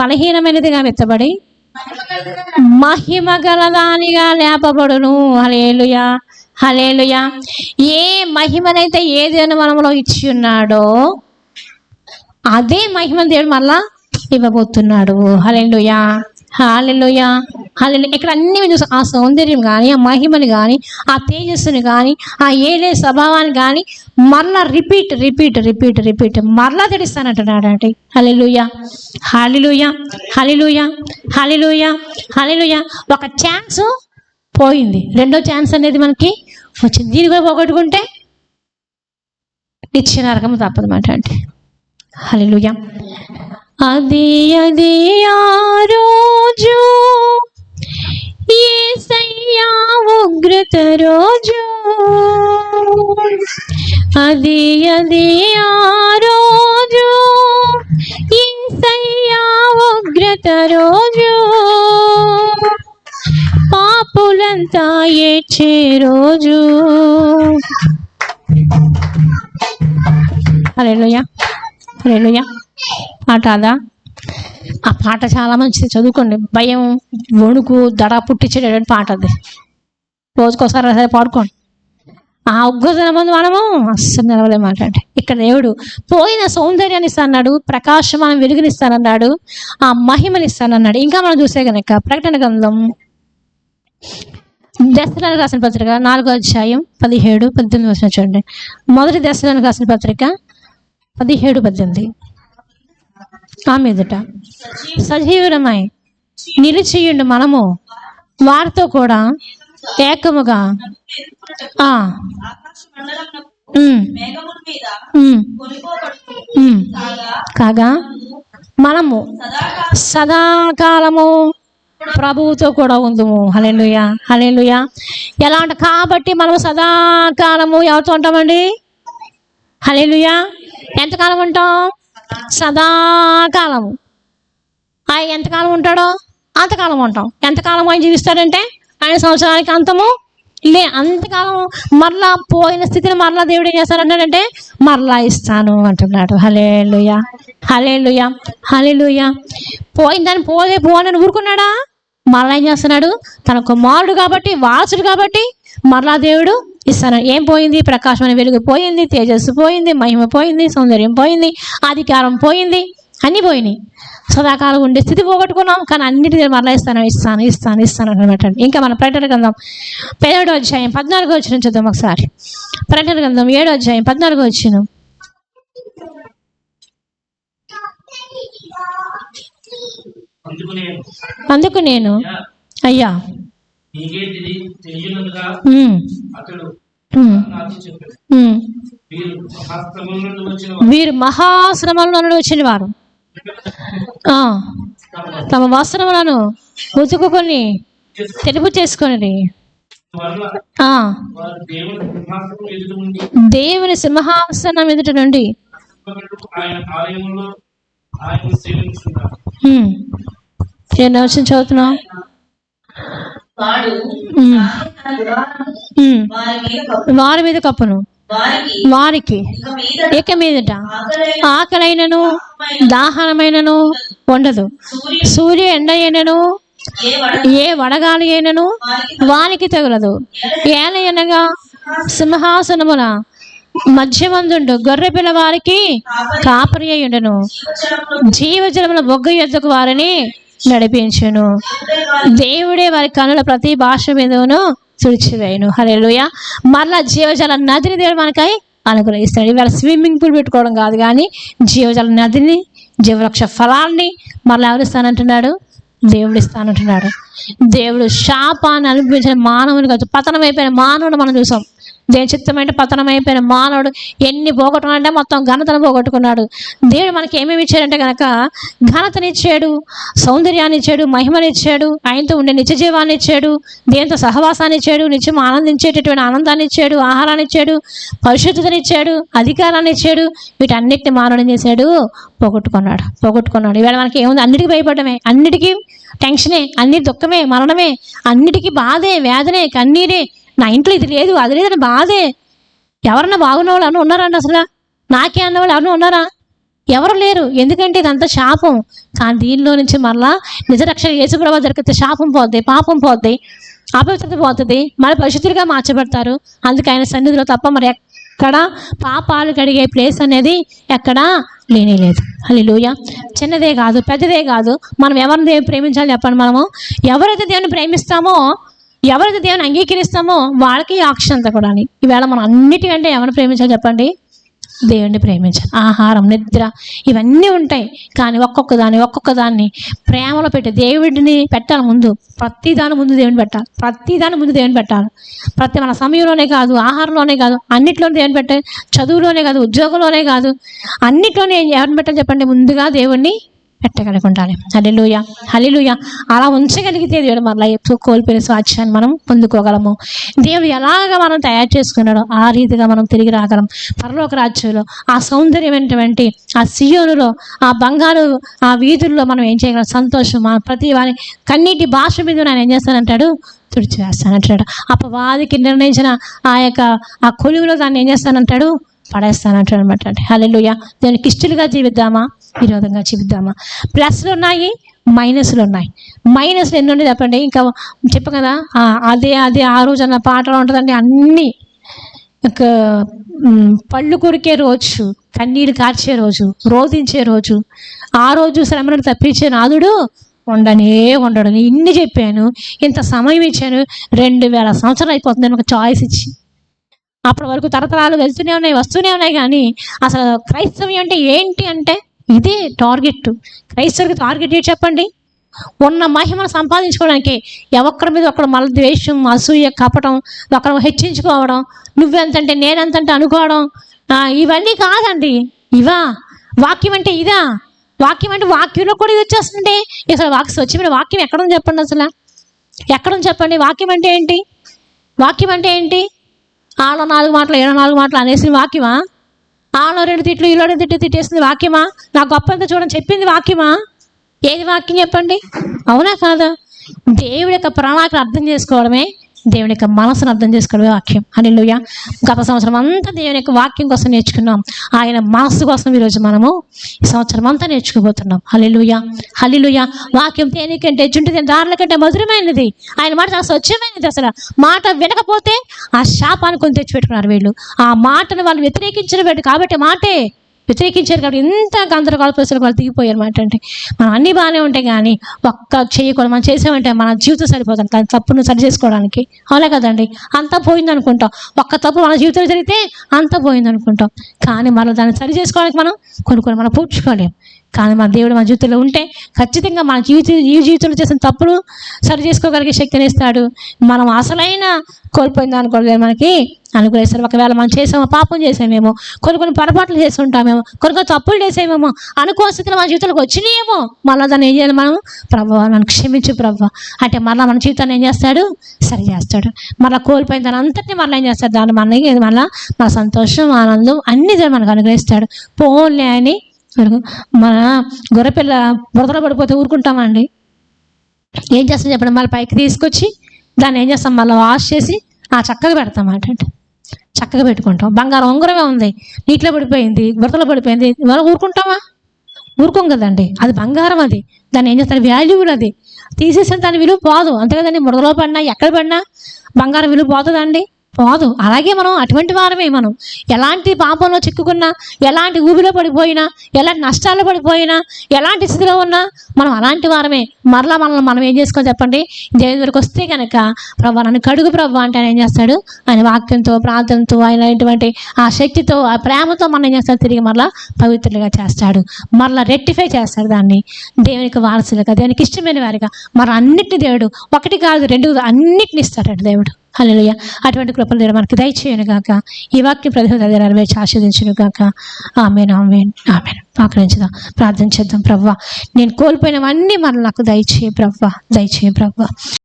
బలహీనమైనదిగా వెత్తబడి మహిమ గలదానిగా లేపబడును. హల్లెలూయా, హల్లెలూయా. ఏ మహిమనైతే ఏ దేవుని మనలో ఇచ్చి ఉన్నాడో అదే మహిమ దేవుడు మళ్ళా ఇవ్వబోతున్నాడు. హల్లెలూయా, హల్లెలూయా, హల్లెలూయా. ఇక్కడ అన్ని చూస్తాం, ఆ సౌందర్యం కానీ, ఆ మహిమని కానీ, ఆ తేజస్సుని కానీ, ఆ ఏలే స్వభావాన్ని కానీ మరలా రిపీట్ మరలా తెడిస్తానంటున్నాడు అంటే. హల్లెలూయా, హల్లెలూయా, హల్లెలూయా, హల్లెలూయా, హల్లెలూయా. ఒక ఛాన్స్ పోయింది, రెండో ఛాన్స్ అనేది మనకి వచ్చింది. దీని కూడా పోగొట్టుకుంటే నిత్య నరకము తప్పదన్నమాట అంటే. హల్లెలూయా. అది ఆ రోజు యేసయ్యా ఉగ్రత రోజు, అది ఆ రోజు యేసయ్యా ఉగ్రత రోజు, పాపులంతా ఏడ్చే రోజు. హల్లెలూయా, హల్లెలూయా. పాట అదా? ఆ పాట చాలా మంచిది, చదువుకోండి. భయం, వణుకు, దడ పుట్టించేటటువంటి పాట అది. రోజుకోసారి సరే పాడుకోండి. ఆ ఉగ్రతన ముందు మనము అస్సలు నిలవలేమాట అంటే. ఇక్కడ దేవుడు పోయిన సౌందర్యాన్ని ఇస్తానన్నాడు, ప్రకాశం మనం వెలుగునిస్తానన్నాడు, ఆ మహిమని ఇస్తానన్నాడు. ఇంకా మనం చూసే కనుక ప్రకటన గ్రంథం దెస్సలోనికి రాసిన పత్రిక 4వ అధ్యాయం 17, 18 వచనం చూడండి. మొదటి దెస్సలోనికి రాసిన పత్రిక 17, 18. ఆ మీదట సజీవులమై నిలిచియుండు మనము వారితో కూడా ఏకముగా కాగా మనము సదాకాలము ప్రభువుతో కూడా ఉందుము. హల్లెలూయా, హల్లెలూయా. ఎలా అంట? కాబట్టి మనము సదాకాలము ఎవరితో ఉంటామండి? హల్లెలూయా. ఎంతకాలం ఉంటాం? సదాకాలము. ఆయన ఎంతకాలం ఉంటాడో అంతకాలం ఉంటాం. ఎంతకాలం ఆయన జీవిస్తాడంటే ఆయన సంవత్సరానికి అంతము అంతకాలం మరలా పోయిన స్థితిని మరలా దేవుడు ఏం చేస్తాడంటే మరలా ఇస్తాను అంటున్నాడు. హల్లెలూయా, హల్లెలూయా, హల్లెలూయా. పోయిన దాన్ని పోనని ఊరుకున్నాడా? మరలా ఏం చేస్తున్నాడు? తన కుమారుడు కాబట్టి, వారసుడు కాబట్టి మరలా దేవుడు ఇస్తాను. ఏం పోయింది? ప్రకాశమైన వెలుగు పోయింది, తేజస్సు పోయింది, మహిమ పోయింది, సౌందర్యం పోయింది, అధికారం పోయింది, అన్నీ పోయినాయి. సదాకాలం ఉండే స్థితి పోగొట్టుకున్నాం, కానీ అన్నిటి మరలా ఇస్తాను అనమాట. ఇంకా మన ప్రకటన గ్రంథం 7వ అధ్యాయం 14వ వచనం చూద్దాం ఒకసారి. ప్రకటన గ్రంథం 7వ అధ్యాయం 14వ వచనం. అందుకు నేను అయ్యా వీరు మహాశ్రమంలో నుండి వచ్చిన వారు తమ వస్త్రములను ఉతుకుకొని తెలుపు చేసుకొని దేవుని సింహాసనం ఎదుట నుండి ఎన్నో వచ్చిన చదువుతున్నాం. వారి మీద కప్పును, వారికి ఇక మీదట ఆకలైనను దాహనమైనను ఉండదు. సూర్య ఎండ అయినను ఏ వడగాలి అయినను వారికి తగులదు. ఏలయనగా సింహాసనమున మధ్యమందుండు గొర్రె పిల్ల వారికి కాపరి అయ్యుండును. జీవజలముల బొగ్గ యొద్దకు వారిని నడిపించును. దేవుడే వారి కనుల ప్రతి భాష మీదను తుడిచివేయును. హల్లెలూయా. మరలా జీవజల నదిని దేవుడు మనకై అనుగ్రహిస్తాడు. ఇవాళ స్విమ్మింగ్ పూల్ పెట్టుకోవడం కాదు, కానీ జీవజల నదిని, జీవవృక్ష ఫలాన్ని మరలా ఎవరు ఇస్తానంటున్నాడు? దేవుడు ఇస్తానంటున్నాడు. దేవుడు శాపాన్ని అనుభవించిన మానవుని కాదు, పతనమైపోయిన మానవుడు మనం చూసాం. దేవుని చిత్తమంటే పతనమైపోయిన మానవుడు ఎన్ని పోగొట్టుకున్నాడంటే మొత్తం ఘనతను పోగొట్టుకున్నాడు. దేవుడు మనకి ఏమేమి ఇచ్చాడంటే కనుక ఘనతనిచ్చాడు, సౌందర్యాన్ని ఇచ్చాడు, మహిమనిచ్చాడు, ఆయనతో ఉండే నిత్య జీవాన్ని ఇచ్చాడు, దేవునితో సహవాసాన్ని ఇచ్చాడు, నిత్యం ఆనందించేటటువంటి ఆనందాన్ని ఇచ్చాడు, ఆహారాన్ని ఇచ్చాడు, పరిశుద్ధతనిచ్చాడు, అధికారాన్ని ఇచ్చాడు. వీటన్నిటిని మానవుడు ఏం చేశాడు? పోగొట్టుకున్నాడు. ఇవాళ మనకి ఏముంది? అన్నిటికీ భయపడమే, అన్నిటికీ టెన్షనే, అన్ని దుఃఖమే, మరణమే, అన్నిటికీ బాధే, వేదనే, కన్నీరే. నా ఇంట్లో ఇది లేదు, అది లేదని బాధే. ఎవరన్నా బాగున్న వాళ్ళు ఎవరు ఉన్నారండి? అసలు నాకే అన్నవాళ్ళు ఎవరు ఉన్నారా? ఎవరు లేరు. ఎందుకంటే ఇదంతా శాపం. కానీ దీనిలో నుంచి మరలా నిజరక్షణ యేసుప్రభువు దొరికితే శాపం పోద్ది, పాపం పోద్ది, అపవిత్రత పోతుంది, మరి పరిశుద్ధులుగా మార్చబడతారు. అందుకే ఆయన సన్నిధిలో తప్ప మరి ఎక్కడ పాపాలు కడిగే ప్లేస్ అనేది ఎక్కడా లేనేలేదు. హల్లెలూయా. చిన్నదే కాదు, పెద్దదే కాదు. మనం ఎవరిని దేవుని ప్రేమించాలి చెప్పండి? మనము ఎవరైతే దేవుని ప్రేమిస్తామో, ఎవరైతే దేవుని అంగీకరిస్తామో వాళ్ళకి ఆక్ష అంతా కూడా. ఈవేళ మనం అన్నిటికంటే ఎవరిని ప్రేమించాలి చెప్పండి? దేవుణ్ణి ప్రేమించాలి. ఆహారం, నిద్ర ఇవన్నీ ఉంటాయి, కానీ ఒక్కొక్క దాన్ని ప్రేమలో పెట్టి దేవుడిని పెట్టాలి ముందు. ప్రతిదాని ముందు దేవుని పెట్టాలి. ప్రతి మన సమయంలోనే కాదు, ఆహారంలోనే కాదు, అన్నిట్లోనే దేవుని పెట్టాలి. చదువులోనే కాదు, ఉద్యోగంలోనే కాదు, అన్నిట్లోనే ఎవరిని పెట్టాలి చెప్పండి? ముందుగా దేవుణ్ణి పెట్టగలిగి ఉండాలి. హల్లెలూయా, హల్లెలూయా. అలా ఉంచగలిగితే దేవుడు మరలా ఎప్పుడు కోల్పోయిన స్వాస్థ్యాన్ని మనం పొందుకోగలము. దేవుడు ఎలాగ మనం తయారు చేసుకున్నాడో ఆ రీతిగా మనం తిరిగి రాగలం. పరలోక రాజ్యంలో ఆ సౌందర్యమైనటువంటి ఆ సియోనులో, ఆ బంగారు ఆ వీధుల్లో మనం ఏం చేయగలం? సంతోషం. మన ప్రతి వారి కన్నీటి భాష మీద నేను ఏం చేస్తానంటాడు? తుడిచివేస్తానంటాడు. అపవాదికి నిర్ణయించిన ఆ కొలువులో దాన్ని ఏం చేస్తానంటాడు? పడేస్తానంటాడు అనమాట. హల్లెలూయా. దానికి ఇష్టలుగా జీవిద్దామా, విరోధంగా జీవిద్దామా? ప్లస్లు ఉన్నాయి, మైనస్లు ఉన్నాయి. మైనస్లు ఎన్ని ఉన్నాయి చెప్పండి? ఇంకా చెప్పు కదా, అదే ఆ రోజు అన్న పాటలో ఉంటుందండి. అన్నీ పళ్ళు కొరికే రోజు, కన్నీరు కార్చే రోజు, రోధించే రోజు, ఆ రోజు శ్రమను తప్పించే నాదుడు ఉండడు. ఇన్ని చెప్పాను, ఇంత సమయం ఇచ్చాను, 2000 సంవత్సరాలు అయిపోతుంది ఒక చాయిస్ ఇచ్చి. అప్పటి వరకు తరతరాలు వెళ్తూనే ఉన్నాయి, వస్తూనే ఉన్నాయి. కానీ అసలు క్రైస్తవ్యం అంటే ఏంటి అంటే ఇదే టార్గెట్. క్రైస్తవుడికి టార్గెట్ ఏంటి చెప్పండి? ఉన్న మహిమను సంపాదించుకోవడానికి ఒక్కరి మీద ఒకరు మళ్ళీ ద్వేషం, అసూయ, కపటం, ఒకరు హెచ్చించుకోవడం, నువ్వెంతంటే నేనెంతంటే అనుకోవడం, ఇవన్నీ కాదండి. ఇవా వాక్యం అంటే? ఇదా వాక్యం అంటే? వాక్యంలో కూడా ఇది వచ్చేస్తుంటే అసలు స్వచ్ఛమైన వాక్యం ఎక్కడుంది చెప్పండి? అసలు ఎక్కడుంది చెప్పండి? వాక్యం అంటే ఏంటి? ఆలో 4 మాటలు, 4 మాటలు అనేసిన వాక్యమా? ఆలో 2 తిట్లు, ఈలో 2 తిట్లు తిట్టేసింది వాక్యమా? నా గొప్ప అంతా చూడని చెప్పింది వాక్యమా? ఏది వాక్యం చెప్పండి? అవునా కాదా? దేవుడి యొక్క ప్రణాళికను అర్థం చేసుకోవడమే, దేవుని యొక్క మనసును అర్థం చేసుకోవడమే వాక్యం. హల్లెలూయా. గత సంవత్సరం అంతా దేవుని యొక్క వాక్యం కోసం నేర్చుకున్నాం. ఆయన మనసు కోసం ఈరోజు మనము ఈ సంవత్సరం అంతా నేర్చుకోబోతున్నాం. హల్లెలూయా, హల్లెలూయా. వాక్యం తేనెకంటే జుంటు దారుల కంటే మధురమైనది. ఆయన మాట చాలా స్వచ్ఛమైనది. అసలు మాట వినకపోతే ఆ శాపాన్ని కొని తెచ్చిపెట్టుకున్నారు వీళ్ళు. ఆ మాటను వాళ్ళు వ్యతిరేకించిన కాబట్టి మాటే వ్యతిరేకించారు కాబట్టి ఎంత గందరగోళ పరిస్థితులు వాళ్ళు దిగిపోయారు మాట. అంటే మనం అన్నీ బాగానే ఉంటాయి కానీ ఒక్క చేయకూడదు మనం చేసామంటే మన జీవితం సరిపోతాం కానీ తప్పును సరి చేసుకోవడానికి. అవునా కదండి? అంతా పోయింది అనుకుంటాం. ఒక్క తప్పు మన జీవితంలో జరిగితే అంతా పోయింది అనుకుంటాం కానీ మనం దాన్ని సరి చేసుకోవడానికి మనం కొన్ని మనం పూడ్చుకోలేం. కానీ మన దేవుడు మన జీవితంలో ఉంటే ఖచ్చితంగా మన జీవితంలో చేసిన తప్పులు సరి చేసుకోగలిగే శక్తిని ఇస్తాడు. మనం అసలైన కోల్పోయిన దాని కూడా మనకి అనుగ్రహిస్తారు. ఒకవేళ మనం చేసామో, పాపం చేసామేమో, కొన్ని పొరపాట్లు చేసి ఉంటామేమో, కొన్ని తప్పులు చేసామేమో, అనుకోని స్థితిలో మన జీవితంలోకి వచ్చినాయేమో, మళ్ళీ దాన్ని ఏం చేయాలి మనం? ప్రభువా నన్ను క్షమించు ప్రభువా అంటే మళ్ళీ మన జీవితాన్ని ఏం చేస్తాడు? సరి చేస్తాడు. మళ్ళీ కోల్పోయిన దాని అంతటినీ మళ్ళీ ఏం చేస్తాడు? దాన్ని మళ్ళీ మన సంతోషం, ఆనందం అన్నీ మనకు అనుగ్రహిస్తాడు. పోన్లే అని మన గొర్రెపిల్ల బురదలో పడిపోతే ఊరుకుంటామండి? ఏం చేస్తాం చెప్పండి? మళ్ళీ పైకి తీసుకొచ్చి దాన్ని ఏం చేస్తాం? మళ్ళీ వాష్ చేసి చక్కగా పెడతాం అంటే చక్కగా పెట్టుకుంటాం. బంగారం ఉంగరమే ఉంది, నీటిలో పడిపోయింది, బురదలో పడిపోయింది, మనం ఊరుకుంటామా? ఊరుకోం కదండి. అది బంగారం, అది దాన్ని ఏం చేస్తారు? వాల్యూబుల్. అది తీసేసిన దాని విలువ పోదు. అంతే కదండి. బురదలో పడినా ఎక్కడ పడినా బంగారం విలువ పోతుందండి? పోదు. అలాగే మనం అటువంటి వారమే. మనం ఎలాంటి పాపంలో చిక్కుకున్నా, ఎలాంటి ఊబిలో పడిపోయినా, ఎలాంటి నష్టాల్లో పడిపోయినా, ఎలాంటి స్థితిలో ఉన్నా మనం అలాంటి వారమే. మరలా మనం ఏం చేసుకోవాలి చెప్పండి? దేవుని దగ్గరికి వస్తే కనుక ప్రభువా నన్ను కడుగు ప్రభువా అంటే ఆయన ఏం చేస్తాడు? ఆయన వాక్యంతో, ప్రార్థనతో, అయినటువంటి ఆ శక్తితో, ఆ ప్రేమతో మనం ఏం చేస్తాడు? తిరిగి మరలా పవిత్రులుగా చేస్తాడు. మరలా రెక్టిఫై చేస్తాడు దాన్ని. దేవునికి వారసులుగా, దేవునికి ఇష్టమైన వారిగా మన అన్నిటిని దేవుడు ఒకటి కాదు రెండు అన్నిటిని ఇస్తాడు దేవుడు. హల్లెలూయా. అటువంటి కృపలు దేవుడు మనకి దయచేయను గాక. ఈ వాక్యం ప్రతి నెరవేర్చి ఆశీర్వదించును గాక. ఆమేన్, ఆమేన్, ఆమేన్. ఆకరించుదాం, ప్రార్థన చేద్దాం. ప్రభువా నేను కోల్పోయినవన్నీ మన నాకు దయచేయ ప్రభువా, దయచేయ ప్రభువా.